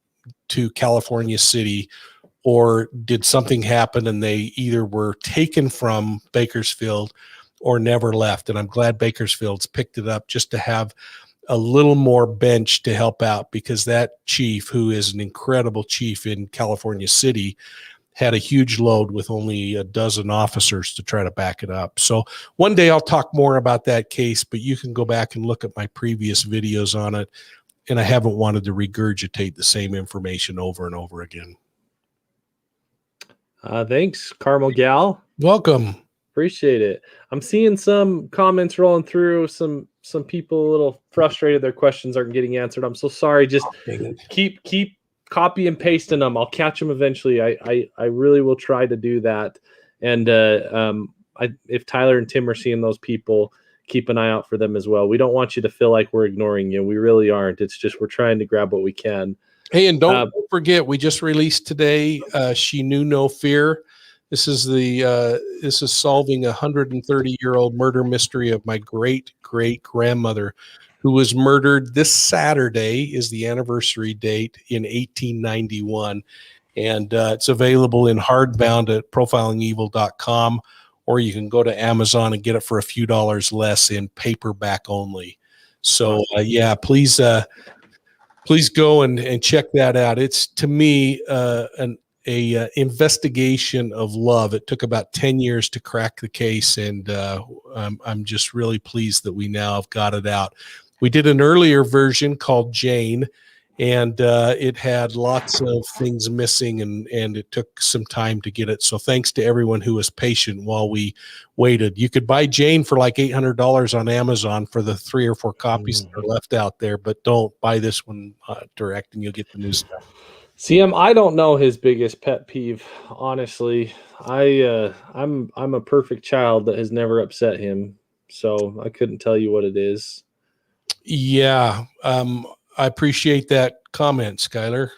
California City, or did something happen and they either were taken from Bakersfield or never left? And I'm glad Bakersfield's picked it up just to have a little more bench to help out, because that chief, who is an incredible chief in California City, had a huge load with only a dozen officers to try to back it up. So one day I'll talk more about that case, but you can go back and look at my previous videos on it. And I haven't wanted to regurgitate the same information over and over again. Thanks, Carmel Gal. Welcome. Appreciate it. I'm seeing some comments rolling through. Some people a little frustrated their questions aren't getting answered. I'm so sorry. Just Dang it. keep copy and pasting them. I'll catch them eventually. I really will try to do that. And if Tyler and Tim are seeing those people, keep an eye out for them as well. We don't want you to feel like we're ignoring you. We really aren't. It's just we're trying to grab what we can. Hey, and don't forget, we just released today. She Knew No Fear. This is solving a 130-year-old murder mystery of my great grandmother, who was murdered. This Saturday is the anniversary date in 1891, and it's available in hardbound at profilingevil.com, or you can go to Amazon and get it for a few dollars less in paperback only. So please go and check that out. It's, to me, an investigation of love. It took about 10 years to crack the case, and I'm just really pleased that we now have got it out. We did an earlier version called Jane, and it had lots of things missing, and it took some time to get it. So thanks to everyone who was patient while we waited. You could buy Jane for like $800 on Amazon for the 3 or 4 copies that are left out there, but don't buy this one direct, and you'll get the new stuff. CM, I don't know his biggest pet peeve, honestly. I'm a perfect child that has never upset him, so I couldn't tell you what it is. Yeah, I appreciate that comment, Skylar.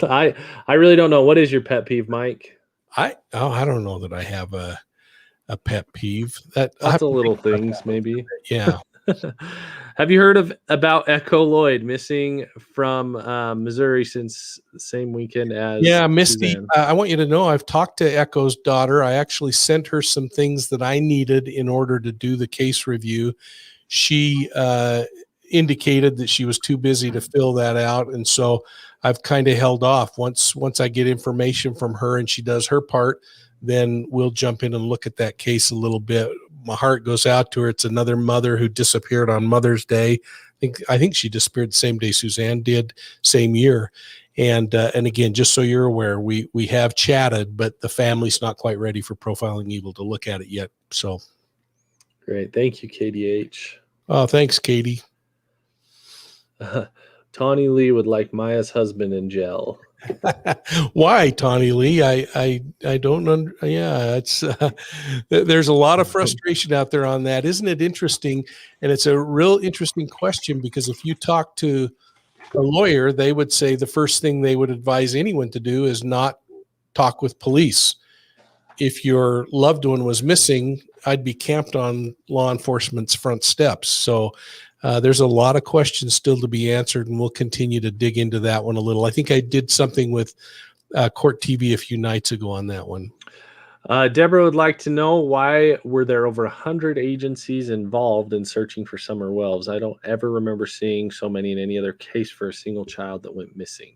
I really don't know. What is your pet peeve, Mike? I don't know that I have a pet peeve. That Lots of little things, maybe. Yeah. Have you heard about Echo Lloyd missing from Missouri since the same weekend as Misty? Suzanne? I want you to know I've talked to Echo's daughter. I actually sent her some things that I needed in order to do the case review. She indicated that she was too busy to fill that out, and so I've kind of held off. Once I get information from her and she does her part, then we'll jump in and look at that case a little bit. My heart goes out to her. It's another mother who disappeared on Mother's Day. I think she disappeared the same day Suzanne did, same year. And again, just so you're aware, we have chatted, but the family's not quite ready for Profiling Evil to look at it yet. So great, thank you, KDH. Oh, thanks, Katie. Tawny Lee would like Maya's husband in jail. Why, Tawny Lee? I don't it's there's a lot of frustration out there on that. Isn't it interesting? And it's a real interesting question, because if you talk to a lawyer, they would say the first thing they would advise anyone to do is not talk with police. If your loved one was missing, I'd be camped on law enforcement's front steps. So there's a lot of questions still to be answered, and we'll continue to dig into that one a little. I think I did something with Court TV a few nights ago on that one. Deborah would like to know, why were there over 100 agencies involved in searching for Summer Wells? I don't ever remember seeing so many in any other case for a single child that went missing.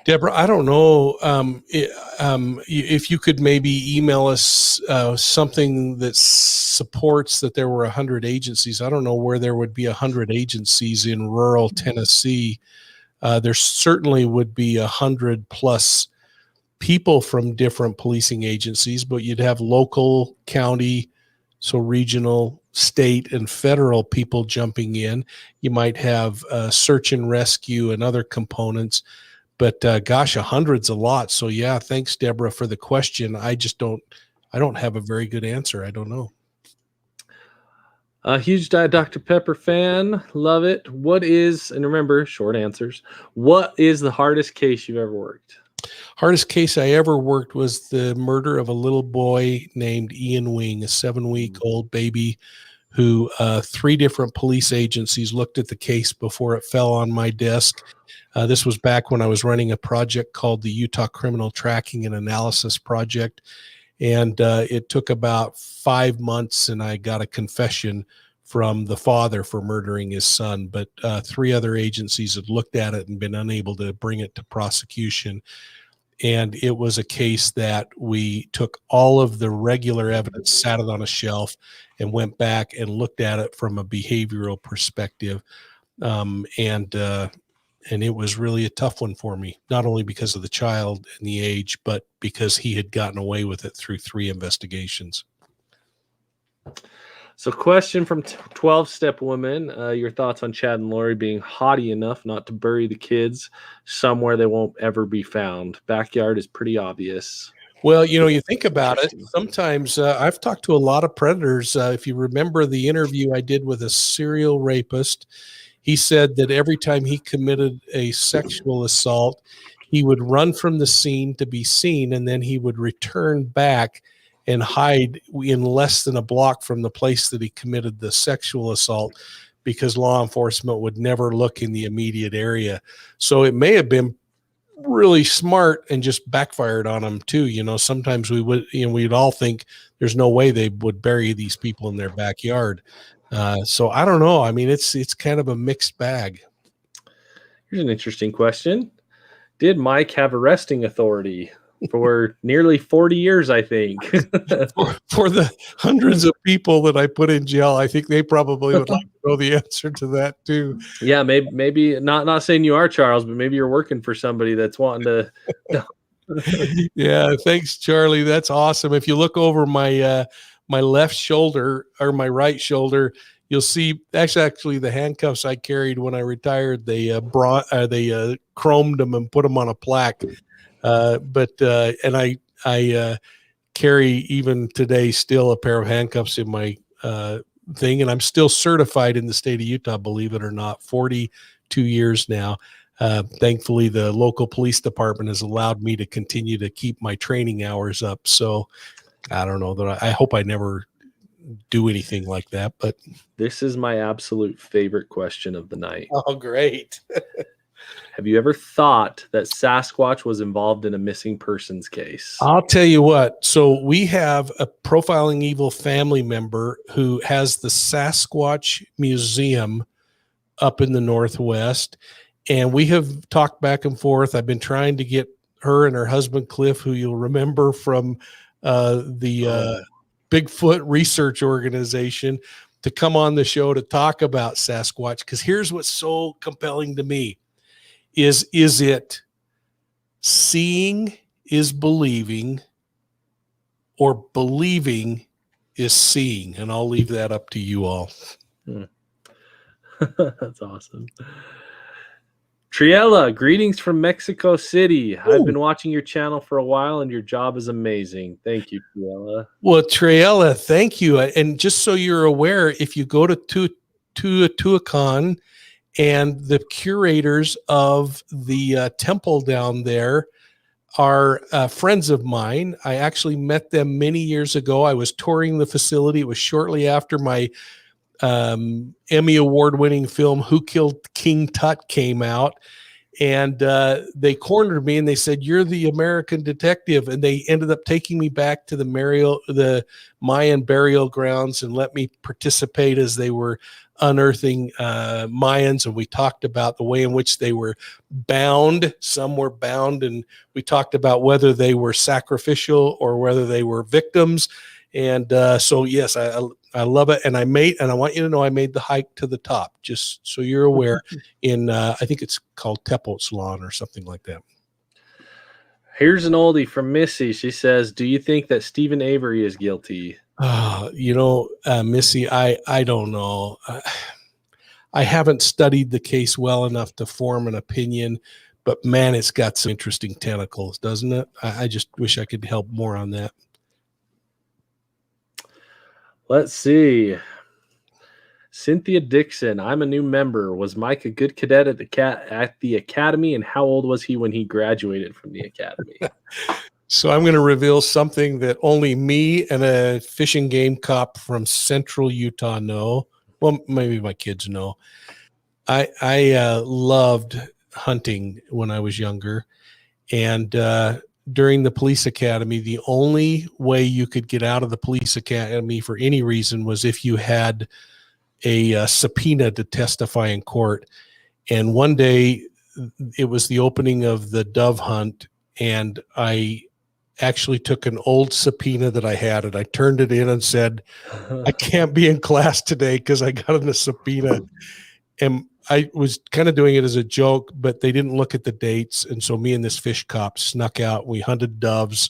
Deborah, I don't know if you could maybe email us something that supports that there were 100 agencies. I don't know where there would be 100 agencies in rural Tennessee. There certainly would be 100 plus people from different policing agencies, but you'd have local, county, so regional, state, and federal people jumping in. You might have search and rescue and other components. But gosh, 100's a lot. So yeah, thanks, Deborah, for the question. I don't have a very good answer. I don't know. A huge Diet Dr. Pepper fan. Love it. What is, and remember, short answers, what is the hardest case you've ever worked? Hardest case I ever worked was the murder of a little boy named Ian Wing, a 7-week-old baby who 3 different police agencies looked at the case before it fell on my desk. This was back when I was running a project called the Utah Criminal Tracking and Analysis Project. And it took about 5 months, and I got a confession from the father for murdering his son. But 3 other agencies had looked at it and been unable to bring it to prosecution. And it was a case that we took all of the regular evidence, sat it on a shelf, and went back and looked at it from a behavioral perspective. And it was really a tough one for me, not only because of the child and the age, but because he had gotten away with it through 3 investigations. So, question from 12-Step Woman. Your thoughts on Chad and Lori being haughty enough not to bury the kids somewhere they won't ever be found? Backyard is pretty obvious. Well, you think about it. Interesting. Sometimes I've talked to a lot of predators. If you remember the interview I did with a serial rapist, he said that every time he committed a sexual assault, he would run from the scene to be seen, and then he would return back and hide in less than a block from the place that he committed the sexual assault, because law enforcement would never look in the immediate area. So it may have been really smart and just backfired on him too. Sometimes we would, we'd all think there's no way they would bury these people in their backyard. So I don't know. I mean, it's kind of a mixed bag. Here's an interesting question. Did Mike have arresting authority for nearly 40 years, I think? For the hundreds of people that I put in jail, I think they probably would like to know the answer to that too. Yeah, maybe not saying you are, Charles, but maybe you're working for somebody that's wanting to. Yeah, thanks, Charlie. That's awesome. If you look over my left shoulder or my right shoulder, you'll see actually the handcuffs I carried when I retired. They chromed them and put them on a plaque. And I carry even today still a pair of handcuffs in my thing, and I'm still certified in the state of Utah, believe it or not, 42 years now. Thankfully, the local police department has allowed me to continue to keep my training hours up. So I don't know that I hope I never do anything like that, but This is my absolute favorite question of the night. oh, great. Have you ever thought that Sasquatch was involved in a missing persons case? I'll tell you what. So we have a Profiling Evil family member who has the Sasquatch Museum up in the Northwest. And we have talked back and forth. I've been trying to get her and her husband, Cliff, who you'll remember from the Bigfoot Research Organization, to come on the show to talk about Sasquatch. Because here's what's so compelling to me. Is it seeing is believing, or believing is seeing? And I'll leave that up to you all. That's awesome. Triella, greetings from Mexico City. I've been watching your channel for a while, and your job is amazing. Thank you, Triella. Well, Triella, thank you. And just so you're aware, if you go to Teotihuacan, and the curators of the temple down there are friends of mine. I actually met them many years ago. I was touring the facility. It was shortly after my Emmy Award-winning film, Who Killed King Tut, came out. And they cornered me and they said, "You're the American detective." And they ended up taking me back to the Mayan burial grounds and let me participate as they were unearthing Mayans. And we talked about the way in which they were bound. Some were bound, and we talked about whether they were sacrificial or whether they were victims. And so, yes, I love it. And I want you to know I made the hike to the top, just so you're aware, in, I think it's called Tepoztlan or something like that. Here's an oldie from Missy. She says, do you think that Stephen Avery is guilty? Missy, I don't know. I haven't studied the case well enough to form an opinion, but man, it's got some interesting tentacles, doesn't it? I just wish I could help more on that. Let's see. Cynthia Dixon, I'm a new member. Was Mike a good cadet at the academy, and how old was he when he graduated from the academy? So I'm going to reveal something that only me and a fishing game cop from central Utah know. Well, maybe my kids know. I loved hunting when I was younger, and during the police academy, the only way you could get out of the police academy for any reason was if you had a subpoena to testify in court. And one day it was the opening of the dove hunt, and I actually took an old subpoena that I had and I turned it in and said, I can't be in class today because I got in a subpoena. And I was kind of doing it as a joke, but they didn't look at the dates. And so me and this fish cop snuck out. We hunted doves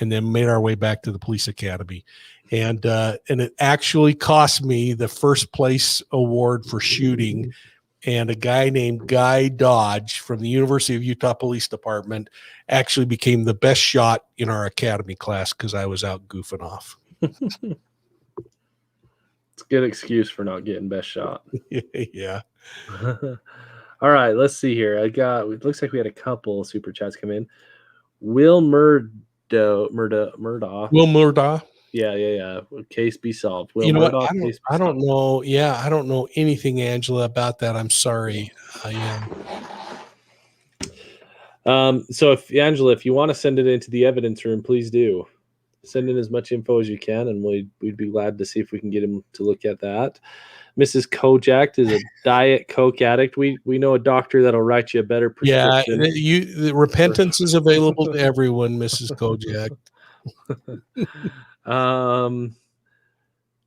and then made our way back to the police academy. And it actually cost me the first place award for shooting. And a guy named Guy Dodge from the University of Utah Police Department actually became the best shot in our academy class because I was out goofing off. It's a good excuse for not getting best shot. Yeah. All right, let's see here. It looks like we had a couple super chats come in. Will Murdaugh. Will Murdaugh. Yeah. Case be solved. Will You know what? Murdaugh, I case be don't solved. know. Yeah, I don't know anything, Angela, about that. I'm sorry. Yeah. So if Angela, if you want to send it into the evidence room, please do. Send in as much info as you can, and we'd be glad to see if we can get him to look at that. Mrs. Kojak is a Diet Coke addict. We know a doctor that'll write you a better prescription. Yeah, the repentance is available to everyone, Mrs. Kojak.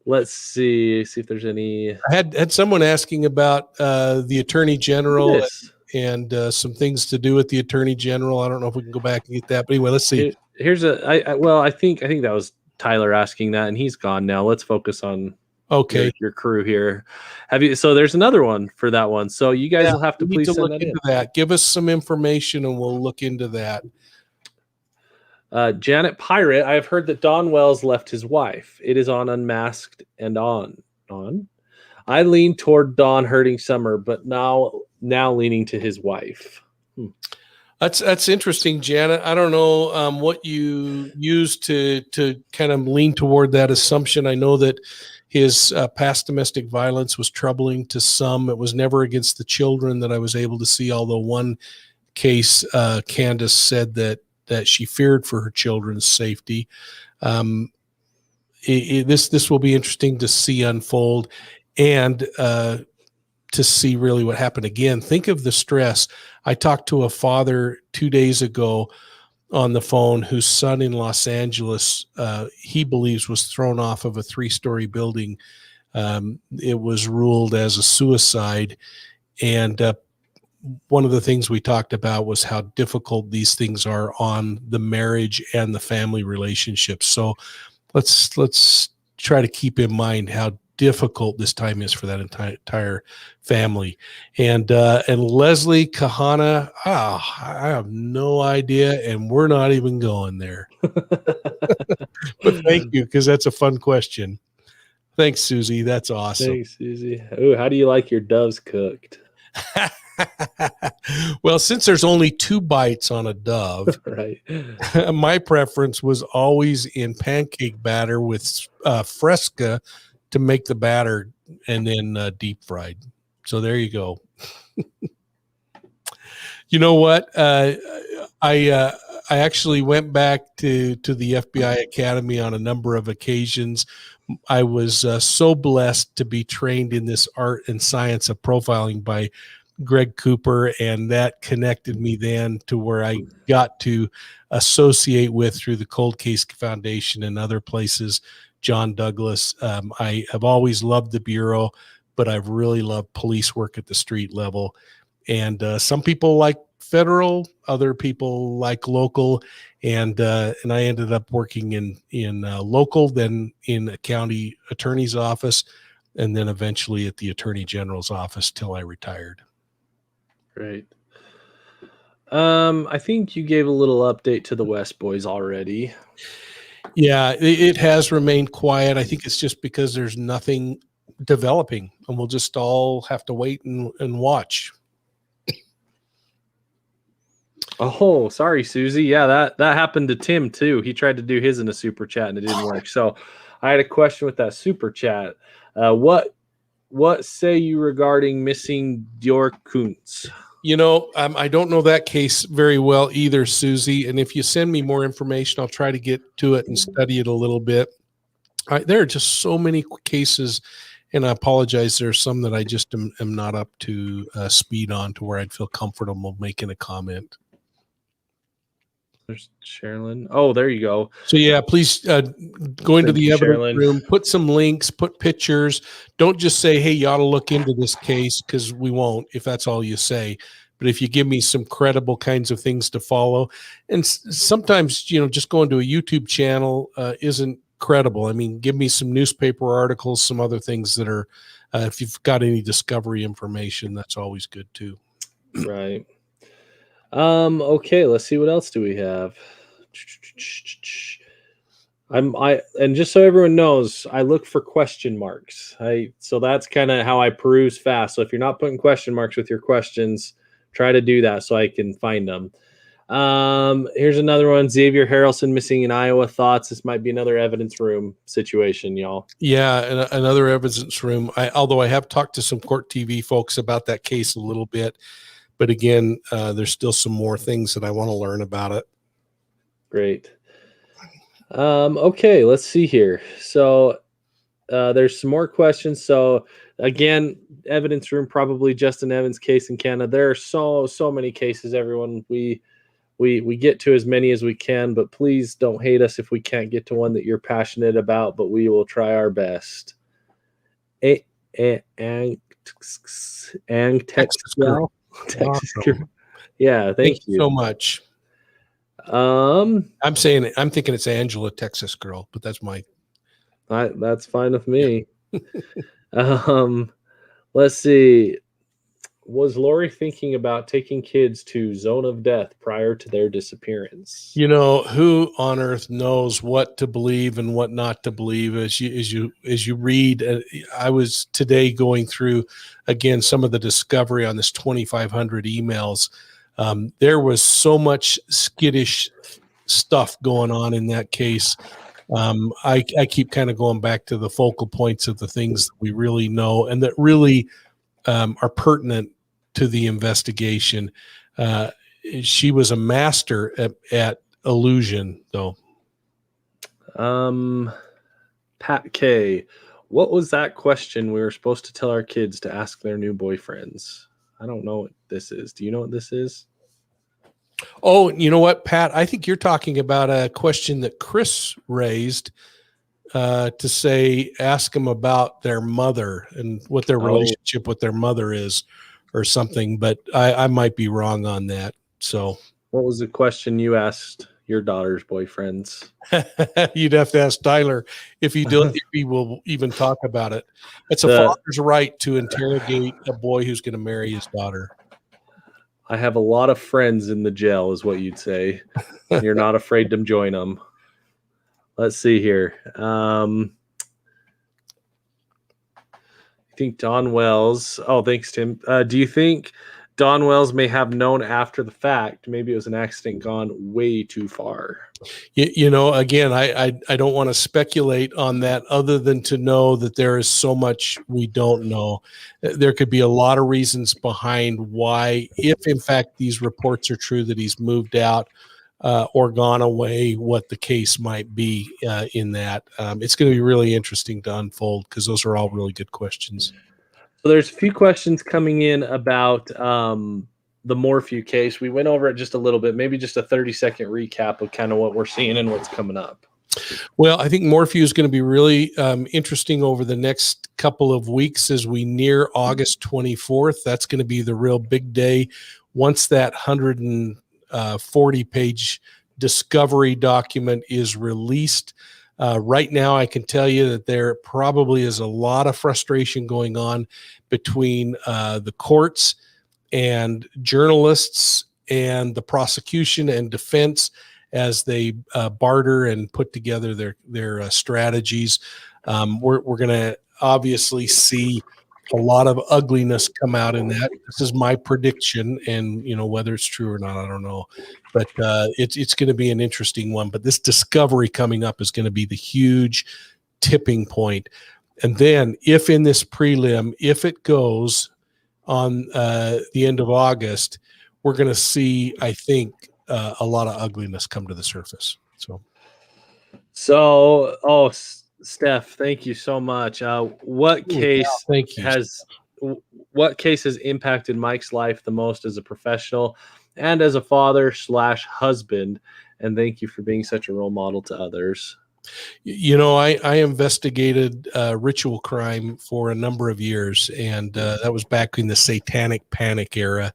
Let's see if there's any. I had someone asking about the Attorney General Yes. and some things to do with the Attorney General. I don't know if we can go back and get that, but anyway, let's see. Here's I think that was Tyler asking that, and he's gone now. Let's focus on your crew here. So there's another one for that one. So you guys will have to please send that in. That. Give us some information and we'll look into that. Janet Pirate, I have heard that Don Wells left his wife. It is on Unmasked and on. I lean toward Don hurting Summer, but now leaning to his wife. That's interesting, Janet. I don't know what you used to kind of lean toward that assumption. I know that his past domestic violence was troubling to some. It was never against the children that I was able to see, although one case, Candace said that she feared for her children's safety. This will be interesting to see unfold and to see really what happened again. Think of the stress. I talked to a father 2 days ago on the phone whose son in Los Angeles, he believes was thrown off of a 3-story building. It was ruled as a suicide. And one of the things we talked about was how difficult these things are on the marriage and the family relationships. So let's try to keep in mind how difficult this time is for that entire family. And Leslie Kahana, I have no idea, and we're not even going there. But thank you, because that's a fun question. Thanks, Susie. That's awesome. Thanks, Susie. Ooh, how do you like your doves cooked? Well, since there's only 2 bites on a dove, right? My preference was always in pancake batter with Fresca to make the batter, and then deep fried. So there you go. You know what? I actually went back to the FBI Academy on a number of occasions. I was so blessed to be trained in this art and science of profiling by Greg Cooper, and that connected me then to where I got to associate with, through the Cold Case Foundation and other places, John Douglas. I have always loved the Bureau, but I've really loved police work at the street level. And some people like federal, other people like local, and I ended up working in local, then in a county attorney's office, and then eventually at the Attorney General's office till I retired. Great. I think you gave a little update to the West Boys already. Yeah, it has remained quiet. I think it's just because there's nothing developing, and we'll just all have to wait and watch. Oh, sorry, Susie. Yeah, that happened to Tim too. He tried to do his in a super chat and it didn't work. So I had a question with that super chat. What say you regarding missing Dior Kuntz? You know, I don't know that case very well either, Susie. And if you send me more information, I'll try to get to it and study it a little bit. There are just so many cases, and I apologize. There are some that I just am not up to speed on to where I'd feel comfortable making a comment. There's Sherilyn. Oh, there you go. So yeah, please go into Thank the you, evidence Sherilyn. room, put some links, put pictures. Don't just say, hey, you ought to look into this case, because we won't if that's all you say. But if you give me some credible kinds of things to follow, and sometimes, just going to a YouTube channel isn't credible. I mean, give me some newspaper articles, some other things that are, if you've got any discovery information, that's always good too. Right. Okay, let's see, what else do we have? And just so everyone knows, I look for question marks. So that's kind of how I peruse fast. So if you're not putting question marks with your questions, try to do that so I can find them. Here's another one. Xavier Harrelson missing in Iowa. Thoughts? This might be another evidence room situation, y'all. Yeah, and another evidence room. Although I have talked to some Court TV folks about that case a little bit, but again, there's still some more things that I want to learn about it. Great. Okay, let's see here. So there's some more questions. So again, evidence room, probably Justin Evans case in Canada. There are so many cases, everyone. We get to as many as we can, but please don't hate us if we can't get to one that you're passionate about, but we will try our best. Texas girl. Texas Awesome. girl. Yeah, thank you so much. I'm thinking it's Angela, Texas girl, but that's that's fine with me. Let's see. Was Lori thinking about taking kids to Zone of Death prior to their disappearance? Who on earth knows what to believe and what not to believe as you read. I was today going through again some of the discovery on this 2,500 emails. There was so much skittish stuff going on in that case. I keep kind of going back to the focal points of the things that we really know and that really are pertinent to the investigation. She was a master at illusion, though. Pat K, what was that question we were supposed to tell our kids to ask their new boyfriends? I don't know what this is. Do you know what this is? Oh, you know what, Pat? I think you're talking about a question that Chris raised to say, ask them about their mother and what their relationship with their mother is or something, but I might be wrong on that. So what was the question you asked your daughter's boyfriends? You'd have to ask Tyler if he will even talk about it. It's a father's right to interrogate a boy who's going to marry his daughter. I have a lot of friends in the jail is what you'd say. You're not afraid to join them. Let's see here. I think Don Wells. Oh, thanks, Tim. Do you think Don Wells may have known after the fact? Maybe it was an accident gone way too far. Again, I don't want to speculate on that other than to know that there is so much we don't know. There could be a lot of reasons behind why, if in fact these reports are true, that he's moved out or gone away, what the case might be in that. It's going to be really interesting to unfold because those are all really good questions. So there's a few questions coming in about the Morphew case. We went over it just a little bit, maybe just a 30-second recap of kind of what we're seeing and what's coming up. Well, I think Morphew is going to be really interesting over the next couple of weeks as we near August 24th. That's going to be the real big day. Once that 140-page discovery document is released, right now I can tell you that there probably is a lot of frustration going on between the courts and journalists and the prosecution and defense as they barter and put together their strategies. We're going to obviously see a lot of ugliness come out in that. This is my prediction, and whether it's true or not, I don't know. But it's going to be an interesting one. But this discovery coming up is going to be the huge tipping point. And then, if in this prelim, if it goes on the end of August, we're going to see, I think, a lot of ugliness come to the surface. Steph, thank you so much. What case has impacted Mike's life the most as a professional? and as a father/husband. And thank you for being such a role model to others. You know, I investigated ritual crime for a number of years, and that was back in the satanic panic era.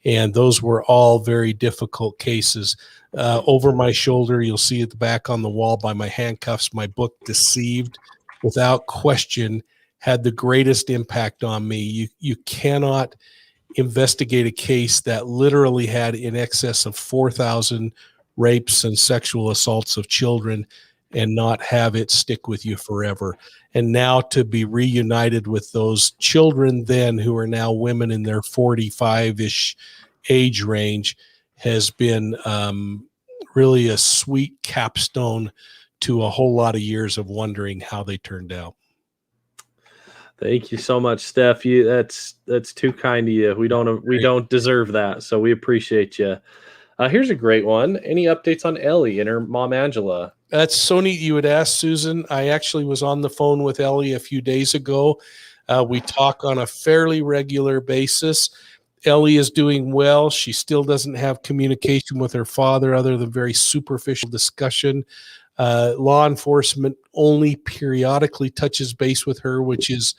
And those were all very difficult cases. Over my shoulder, you'll see at the back on the wall by my handcuffs, my book, Deceived, without question, had the greatest impact on me. You cannot investigate a case that literally had in excess of 4,000 rapes and sexual assaults of children and not have it stick with you forever. And now to be reunited with those children then, who are now women in their 45-ish age range, has been really a sweet capstone to a whole lot of years of wondering how they turned out. Thank you so much, Steph. That's too kind of you. We don't deserve that, so we appreciate you. Here's a great one. Any updates on Ellie and her mom, Angela? That's so neat you would ask, Susan. I actually was on the phone with Ellie a few days ago. We talk on a fairly regular basis. Ellie is doing well. She still doesn't have communication with her father other than very superficial discussion. Law enforcement only periodically touches base with her, which is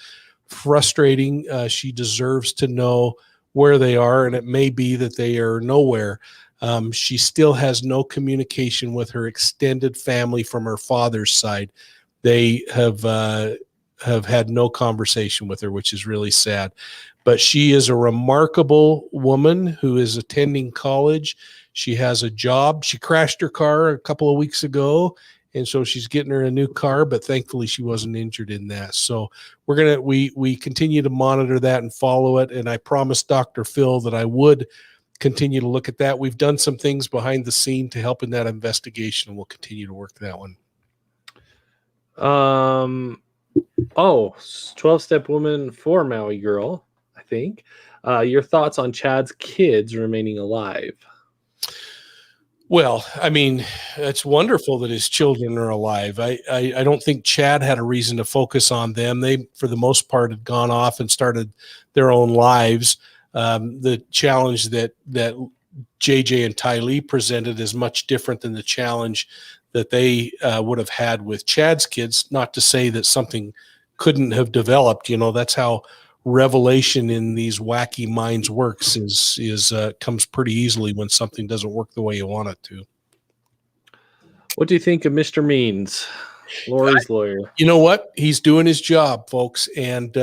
frustrating. She deserves to know where they are, and it may be that they are nowhere. She still has no communication with her extended family from her father's side. They have had no conversation with her, which is really sad. But she is a remarkable woman who is attending college. She has a job. She crashed her car a couple of weeks ago, and so she's getting her a new car, but thankfully she wasn't injured in that. So we continue to monitor that and follow it, and I promised Dr. Phil that I would continue to look at that. We've done some things behind the scene to help in that investigation, and we'll continue to work that one. 12-step woman for Maui girl, I think. Your thoughts on Chad's kids remaining alive? Well, I mean, it's wonderful that his children are alive. I don't think Chad had a reason to focus on them. They, for the most part, had gone off and started their own lives. The challenge that JJ and Ty Lee presented is much different than the challenge that they would have had with Chad's kids. Not to say that something couldn't have developed. You know, that's how revelation in these wacky minds works. Is comes pretty easily when something doesn't work the way you want it to. What do you think of Mr. Means, Lori's lawyer? You know what? He's doing his job, folks, and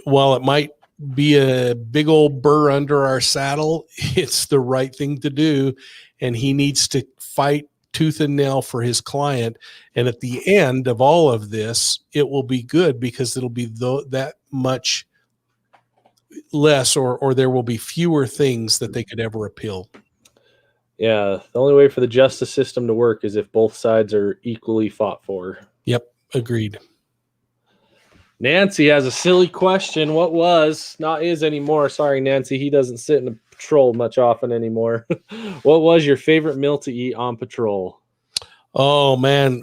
while it might be a big old burr under our saddle, it's the right thing to do, and he needs to fight tooth and nail for his client. And at the end of all of this, it will be good, because it'll be that much less, or there will be fewer things that they could ever appeal. Yeah, the only way for the justice system to work is if both sides are equally fought for. Yep, agreed. Nancy has a silly question. What was, not is anymore. Sorry, Nancy. He doesn't sit in a patrol much often anymore. What was your favorite meal to eat on patrol? Oh man,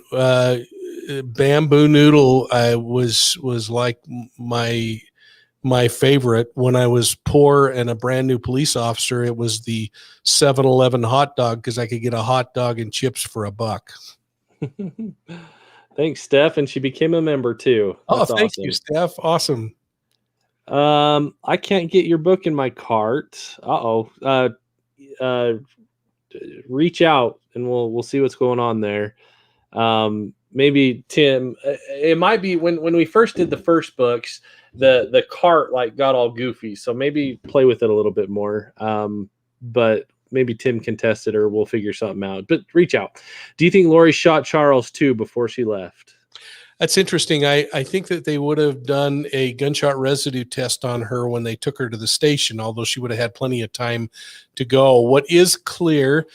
bamboo noodle was like my favorite. When I was poor and a brand new police officer, it was the 7-Eleven hot dog, because I could get a hot dog and chips for $1. Thanks, Steph. And she became a member too. That's thank you, Steph. Awesome. I can't get your book in my cart. Reach out and we'll see what's going on there. Maybe Tim, it might be when we first did the first books, the cart like got all goofy. So maybe play with it a little bit more. But maybe Tim can test it, or we'll figure something out. But reach out. Do you think Lori shot Charles too before she left? That's interesting. I think that they would have done a gunshot residue test on her when they took her to the station, although she would have had plenty of time to go. What is clear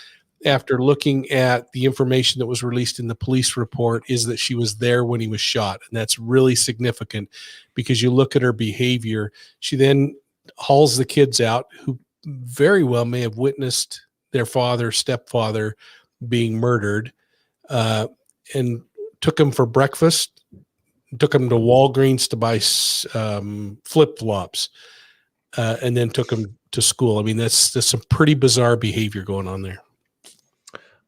after looking at the information that was released in the police report is that she was there when he was shot. And that's really significant, because you look at her behavior. She then hauls the kids out, who very well may have witnessed their stepfather being murdered, and took him for breakfast, took him to Walgreens to buy flip-flops, and then took him to school. I mean, that's some pretty bizarre behavior going on there.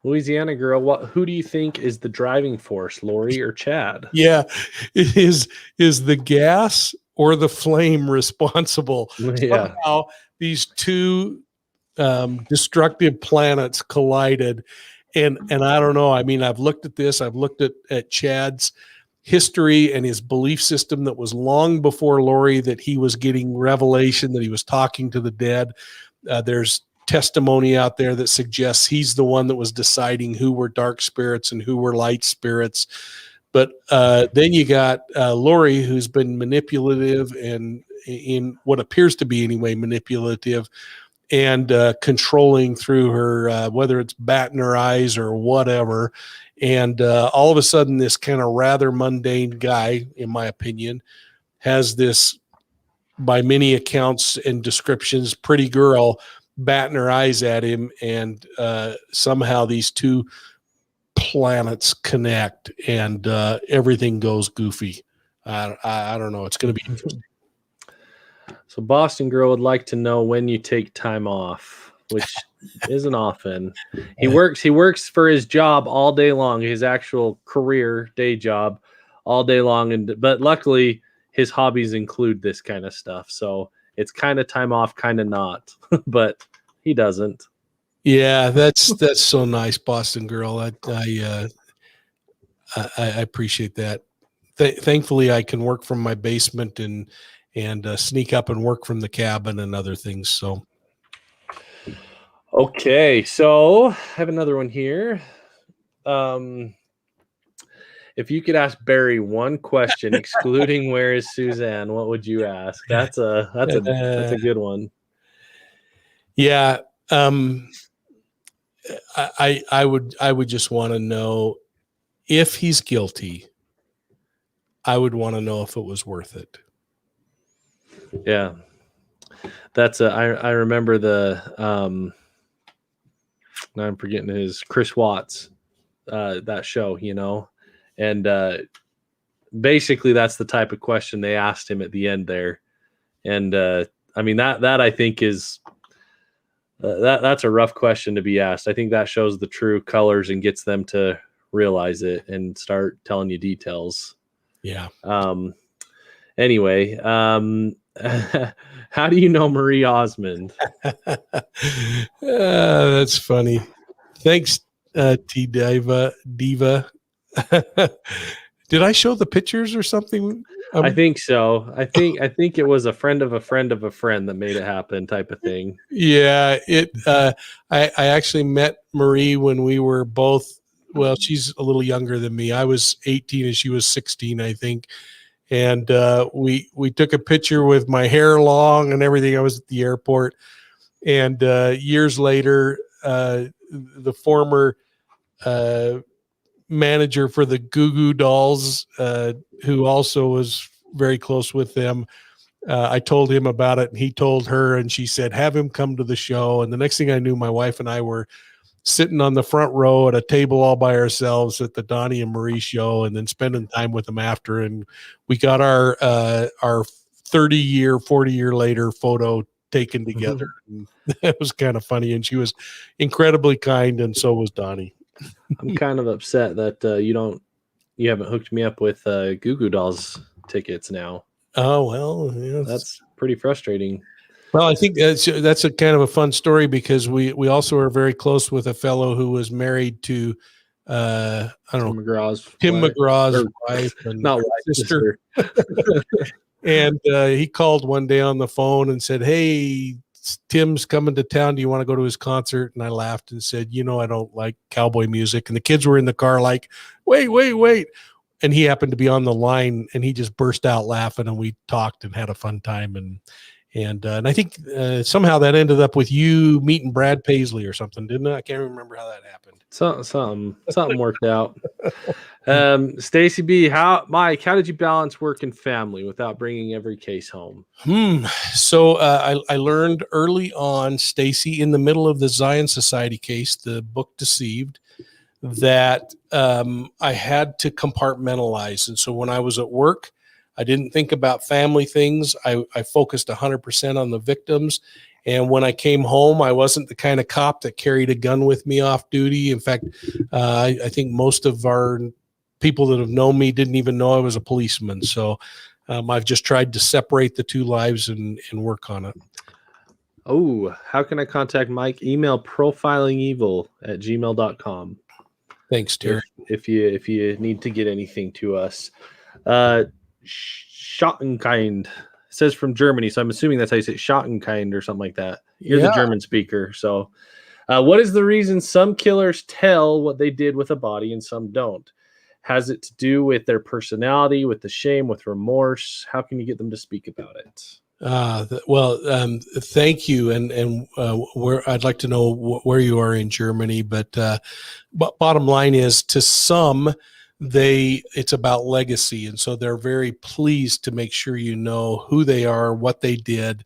Louisiana girl, who do you think is the driving force, Lori or Chad? Yeah, is the gas or the flame responsible? Yeah. Somehow these two destructive planets collided, and I don't know. I mean, I've looked at this. I've looked at Chad's history and his belief system that was long before Lori, that he was getting revelation, that he was talking to the dead. There's testimony out there that suggests he's the one that was deciding who were dark spirits and who were light spirits. But then you got Lori, who's been manipulative and in what appears to be anyway manipulative and controlling through her, whether it's batting her eyes or whatever. And all of a sudden, this kind of rather mundane guy, in my opinion, has this, by many accounts and descriptions, pretty girl batting her eyes at him. And somehow these two planets connect and everything goes goofy. I don't know. It's going to be interesting. So Boston girl would like to know when you take time off, which isn't often. He works for his job all day long, his actual career day job all day long. But luckily his hobbies include this kind of stuff. So it's kind of time off, kind of not, but he doesn't. Yeah, that's so nice, Boston girl. I appreciate that. Thankfully I can work from my basement and sneak up and work from the cabin and other things. So, okay. So I have another one here. If you could ask Barry one question, excluding where is Suzanne, what would you ask? That's a good one. Yeah. I would just want to know if he's guilty. I would want to know if it was worth it. Yeah, that's I remember the now I'm forgetting his Chris Watts that show, and basically that's the type of question they asked him at the end there, and I mean that I think is that's a rough question to be asked. I think that shows the true colors and gets them to realize it and start telling you details. Yeah. Anyway, how do you know Marie Osmond? That's funny. Thanks, T Diva. Did I show the pictures or something? I think so. I think it was a friend of a friend of a friend that made it happen, type of thing. Yeah, I actually met Marie when we were both. Well, she's a little younger than me. I was 18 and she was 16, I think. And we took a picture with my hair long and everything. I was at the airport, and years later, the former manager for the Goo Goo Dolls, who also was very close with them, I told him about it, and he told her, and she said, "Have him come to the show." And the next thing I knew, my wife and I were sitting on the front row at a table all by ourselves at the Donnie and Marie show, and then spending time with them after. And we got our 40-year later photo taken together. It was kind of funny. And she was incredibly kind. And so was Donnie. I'm kind of upset that you haven't hooked me up with Goo Goo Dolls tickets now. Oh, well, yeah, that's pretty frustrating. Well, I think that's a kind of a fun story because we also are very close with a fellow who was married to Tim McGraw's wife and not sister. And he called one day on the phone and said, "Hey, Tim's coming to town. Do you want to go to his concert?" And I laughed and said, "I don't like cowboy music." And the kids were in the car like, wait. And he happened to be on the line, and he just burst out laughing, and we talked and had a fun time. And I think somehow that ended up with you meeting Brad Paisley or something, didn't it? I can't remember how that happened. Something worked out. Stacy B, Mike, how did you balance work and family without bringing every case home? So I learned early on, Stacy, in the middle of the Zion Society case, the book Deceived, that I had to compartmentalize. And so when I was at work, I didn't think about family things. I focused 100% on the victims. And when I came home, I wasn't the kind of cop that carried a gun with me off duty. In fact, I think most of our people that have known me didn't even know I was a policeman. So I've just tried to separate the two lives and work on it. Oh, how can I contact Mike? Email profilingevil@gmail.com. Thanks, Terry. If you need to get anything to us. Schottenkind says from Germany, so I'm assuming that's how you say it, Schottenkind or something like that. You're the German speaker. So what is the reason some killers tell what they did with a body and some don't? Has it to do with their personality, with the shame, with remorse? How can you get them to speak about it? Thank you. And where I'd like to know where you are in Germany, but bottom line is, to some, it's about legacy. And so they're very pleased to make sure you know who they are, what they did,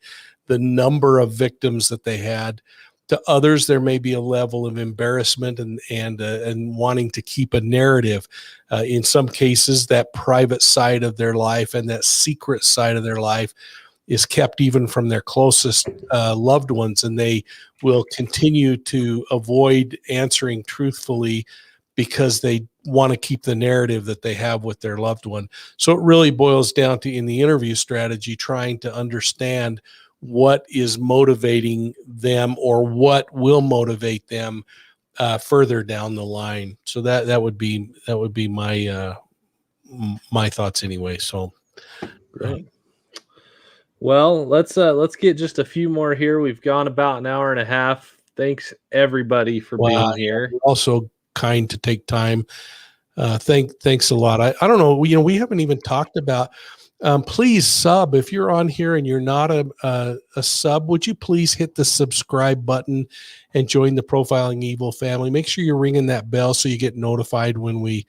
the number of victims that they had. To others, there may be a level of embarrassment and wanting to keep a narrative. In some cases, that private side of their life and that secret side of their life is kept even from their closest loved ones, and they will continue to avoid answering truthfully because they want to keep the narrative that they have with their loved one. So it really boils down to, in the interview strategy, trying to understand what is motivating them or what will motivate them further down the line. So that would be my my thoughts anyway. So great. Well, let's get just a few more here. We've gone about an hour and a half. Thanks everybody for being here. You're also kind to take time. Thanks a lot. I don't know. We haven't even talked about. Please sub if you're on here and you're not a sub. Would you please hit the subscribe button and join the Profiling Evil family? Make sure you're ringing that bell so you get notified when we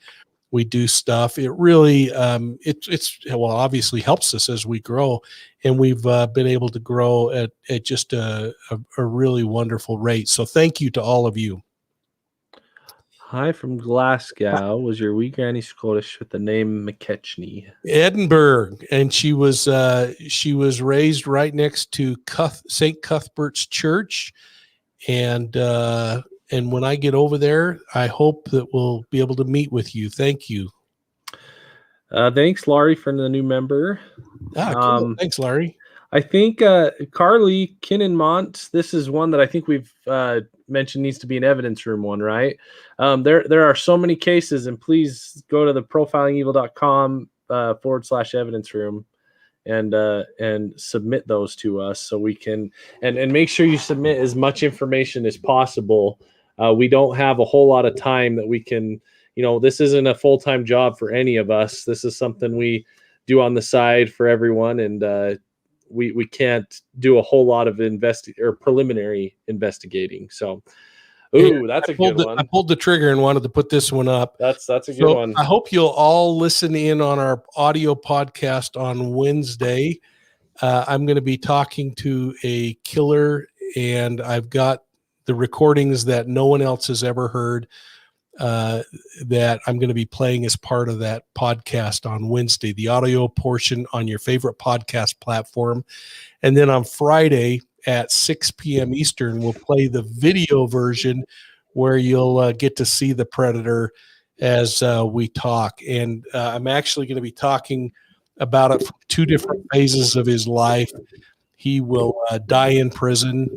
do stuff. It really it's obviously helps us as we grow, and we've been able to grow at just a really wonderful rate. So thank you to all of you. Hi from Glasgow. Was your wee granny Scottish with the name McKechnie? Edinburgh, and she was raised right next to St. Cuthbert's Church, and when I get over there, I hope that we'll be able to meet with you. Thank you. Thanks, Laurie, for the new member. Cool. Thanks, Larry. I think Carly Kinnenmont, this is one that I think we've mentioned needs to be an evidence room one, right? There are so many cases, and please go to the profilingevil.com /evidence room and submit those to us so we can, and make sure you submit as much information as possible. We don't have a whole lot of time that we can, this isn't a full-time job for any of us. This is something we do on the side for everyone, and we can't do a whole lot of preliminary investigating. So, that's a good one. I pulled the trigger and wanted to put this one up. That's a good one. I hope you'll all listen in on our audio podcast on Wednesday. I'm going to be talking to a killer, and I've got the recordings that no one else has ever heard that I'm going to be playing as part of that podcast on Wednesday, the audio portion on your favorite podcast platform. And then on Friday at 6 p.m. Eastern, we'll play the video version where you'll get to see the Predator as we talk. And I'm actually going to be talking about it from two different phases of his life. He will die in prison,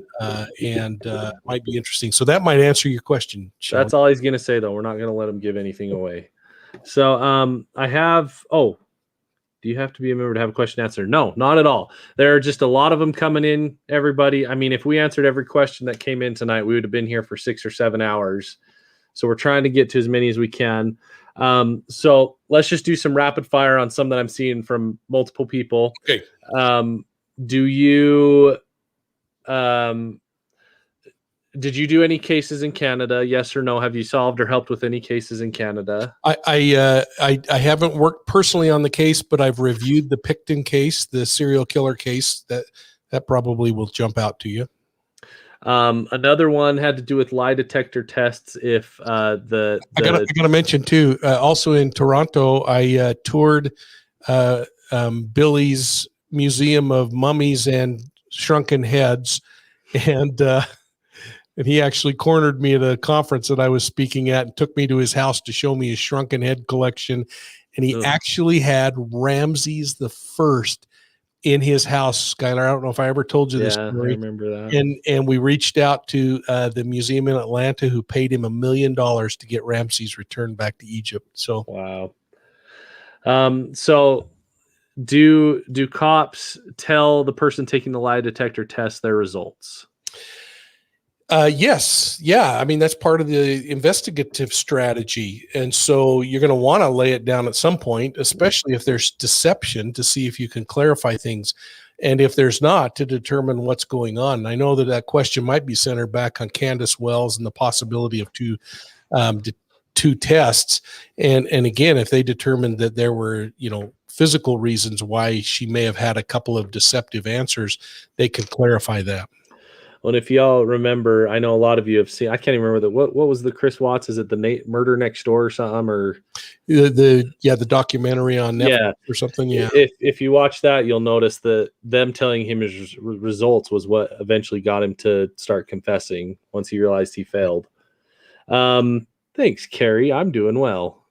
and might be interesting. So that might answer your question, Sean. That's all he's going to say, though. We're not going to let him give anything away. So I have – do you have to be a member to have a question answered? No, not at all. There are just a lot of them coming in, everybody. I mean, if we answered every question that came in tonight, we would have been here for 6 or 7 hours. So we're trying to get to as many as we can. So let's just do some rapid fire on some that I'm seeing from multiple people. Okay. Do you did you do any cases in Canada? Yes or no? Have you solved or helped with any cases in Canada? I haven't worked personally on the case, but I've reviewed the Picton case, the serial killer case. That probably will jump out to you. Another one had to do with lie detector tests. If I gotta mention too. Also in Toronto, I toured Billy's Museum of Mummies and Shrunken Heads, and he actually cornered me at a conference that I was speaking at and took me to his house to show me his shrunken head collection. And he actually had Ramses the First in his house. Skylar, I don't know if I ever told you this story. I remember that. And we reached out to the museum in Atlanta, who paid him $1 million to get Ramses returned back to Egypt. So wow. So do cops tell the person taking the lie detector test their results? Yes. Yeah. I mean, that's part of the investigative strategy. And so you're going to want to lay it down at some point, especially if there's deception, to see if you can clarify things. And if there's not, to determine what's going on. I know that question might be centered back on Candace Wells and the possibility of two tests. And again, if they determined that there were, physical reasons why she may have had a couple of deceptive answers, they can clarify that. Well, and if y'all remember, I know a lot of you have seen, I can't even remember what was the Chris Watts? Is it the Murder Next Door or something? Or the documentary on Netflix or something. Yeah. If you watch that, you'll notice that them telling him his results was what eventually got him to start confessing once he realized he failed. Thanks, Carrie. I'm doing well.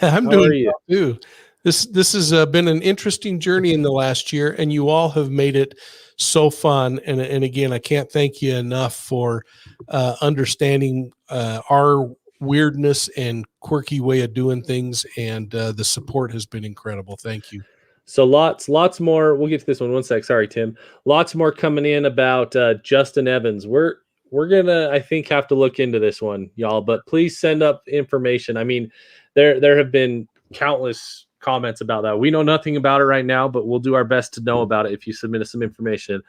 I'm doing well too. This has been an interesting journey in the last year, and you all have made it so fun. And again, I can't thank you enough for understanding our weirdness and quirky way of doing things. And the support has been incredible. Thank you. So lots more. We'll get to this one. One sec. Sorry, Tim. Lots more coming in about Justin Evans. We're gonna, I think, have to look into this one, y'all. But please send up information. I mean, there have been countless comments about that. We know nothing about it right now, but we'll do our best to know about it if you submit us some information.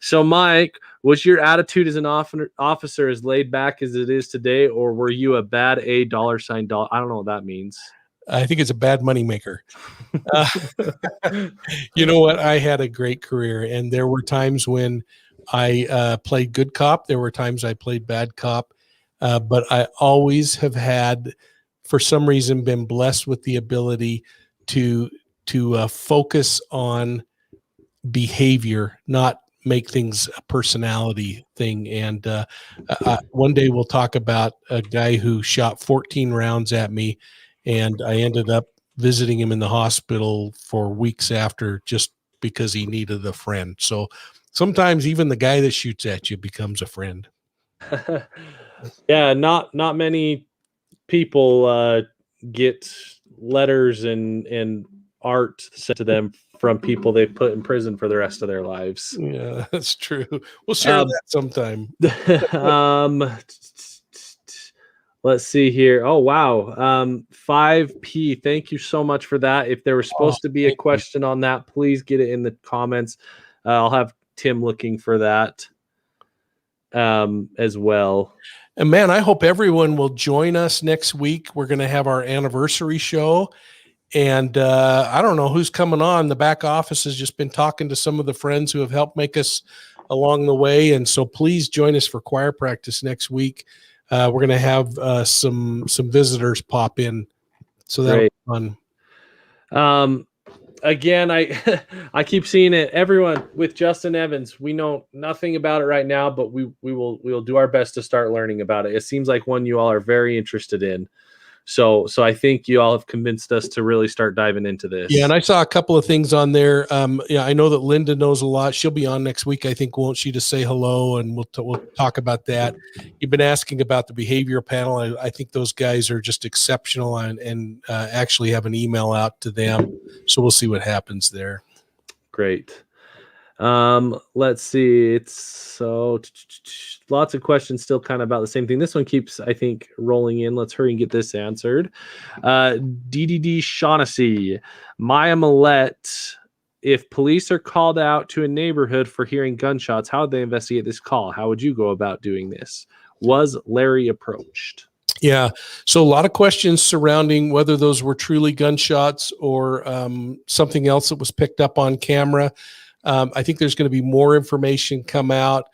So, Mike, was your attitude as an officer as laid back as it is today, or were you a bad $$? I don't know what that means. I think it's a bad moneymaker. You know what? I had a great career, and there were times when I played good cop. There were times I played bad cop, but I always have had, for some reason, been blessed with the ability to focus on behavior, not make things a personality thing. And one day we'll talk about a guy who shot 14 rounds at me, and I ended up visiting him in the hospital for weeks after, just because he needed a friend. So sometimes even the guy that shoots at you becomes a friend. Yeah, not many people get letters and art sent to them from people they've put in prison for the rest of their lives. Yeah, that's true. We'll share that sometime. Let's see here. Oh, wow. 5P. Thank you so much for that. If there was supposed to be a question on that, please get it in the comments. I'll have Tim looking for that as well. And man, I hope everyone will join us next week. We're going to have our anniversary show. And I don't know who's coming on. The back office has just been talking to some of the friends who have helped make us along the way. And so please join us for choir practice next week. We're going to have some visitors pop in. So that'll be fun. Again, I keep seeing it. Everyone with Justin Evans, we know nothing about it right now, but we will do our best to start learning about it. It seems like one you all are very interested in. So I think you all have convinced us to really start diving into this. Yeah, and I saw a couple of things on there. Yeah, I know that Linda knows a lot. She'll be on next week, I think, won't she, to say hello, and we'll talk about that. You've been asking about the behavioral panel. I think those guys are just exceptional, and actually have an email out to them. So we'll see what happens there. Great. Let's see. It's so lots of questions still kind of about the same thing. This one keeps, I think, rolling in. Let's hurry and get this answered. DDD Shaughnessy, Maya Millette. If police are called out to a neighborhood for hearing gunshots, how would they investigate this call? How would you go about doing this? Was Larry approached? Yeah. So a lot of questions surrounding whether those were truly gunshots or something else that was picked up on camera. I think there's going to be more information come out.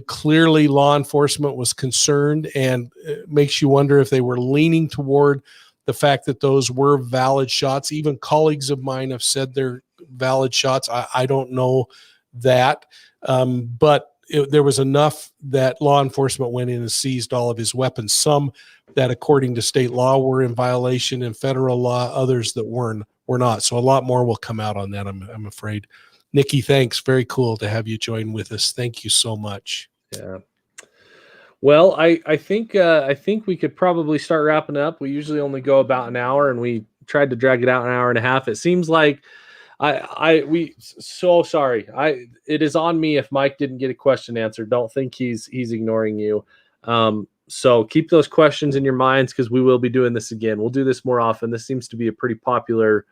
Clearly, law enforcement was concerned, and it makes you wonder if they were leaning toward the fact that those were valid shots. Even colleagues of mine have said they're valid shots. I don't know that. But there was enough that law enforcement went in and seized all of his weapons. Some that, according to state law, were in violation, and federal law, others that were not. So a lot more will come out on that, I'm afraid. Nikki, thanks. Very cool to have you join with us. Thank you so much. Yeah. Well, I think we could probably start wrapping up. We usually only go about an hour, and we tried to drag it out an hour and a half. It seems like so sorry. It is on me if Mike didn't get a question answered. Don't think he's ignoring you. So keep those questions in your minds, because we will be doing this again. We'll do this more often. This seems to be a pretty popular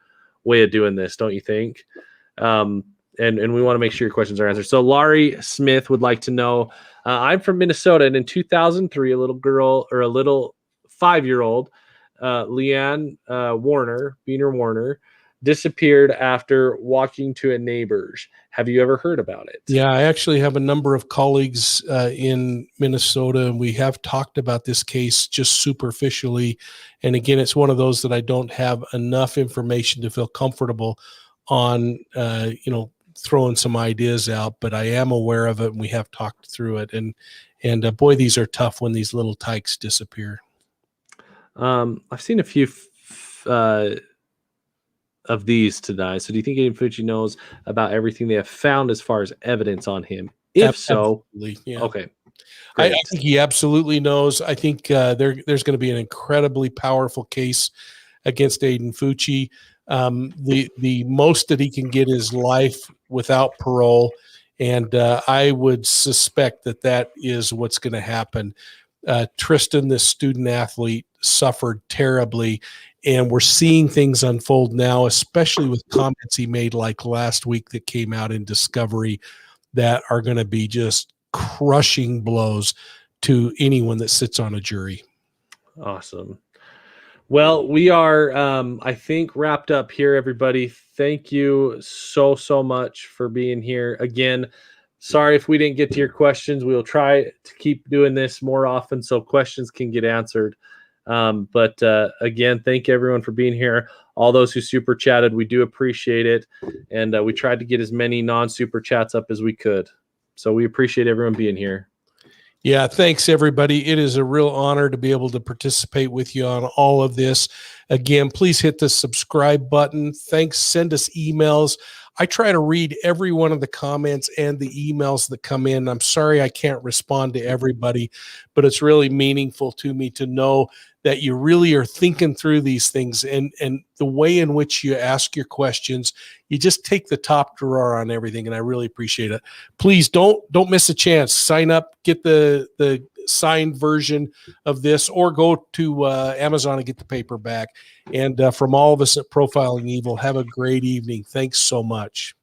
way of doing this, don't you think? And we want to make sure your questions are answered. So Laurie Smith would like to know, I'm from Minnesota, and in 2003, a little girl, or a little 5-year-old, Leanne Warner, disappeared after walking to a neighbor's. Have you ever heard about it? Yeah, I actually have a number of colleagues in Minnesota, and we have talked about this case just superficially. And again, it's one of those that I don't have enough information to feel comfortable on, throwing some ideas out, but I am aware of it, and we have talked through it. And boy, these are tough when these little tykes disappear. I've seen a few of these tonight. So do you think Aiden Fucci knows about everything they have found as far as evidence on him? If so, yeah. Okay. I think he absolutely knows. I think there's going to be an incredibly powerful case against Aiden Fucci. The most that he can get is life without parole, and I would suspect that is what's going to happen. Tristan, this student athlete, suffered terribly, and we're seeing things unfold now, especially with comments he made like last week that came out in Discovery that are going to be just crushing blows to anyone that sits on a jury. Awesome. Well, we are, I think, wrapped up here, everybody. Thank you so much for being here. Again, sorry if we didn't get to your questions. We will try to keep doing this more often so questions can get answered. But again, thank everyone for being here. All those who super chatted, we do appreciate it. And we tried to get as many non-super chats up as we could. So we appreciate everyone being here. Yeah, thanks, everybody. It is a real honor to be able to participate with you on all of this. Again, please hit the subscribe button. Thanks. Send us emails. I try to read every one of the comments and the emails that come in. I'm sorry I can't respond to everybody, but it's really meaningful to me to know that you really are thinking through these things, and the way in which you ask your questions, you just take the top drawer on everything, and I really appreciate it. Please don't miss a chance. Sign up, get the signed version of this, or go to Amazon and get the paperback. And from all of us at Profiling Evil, have a great evening. Thanks so much.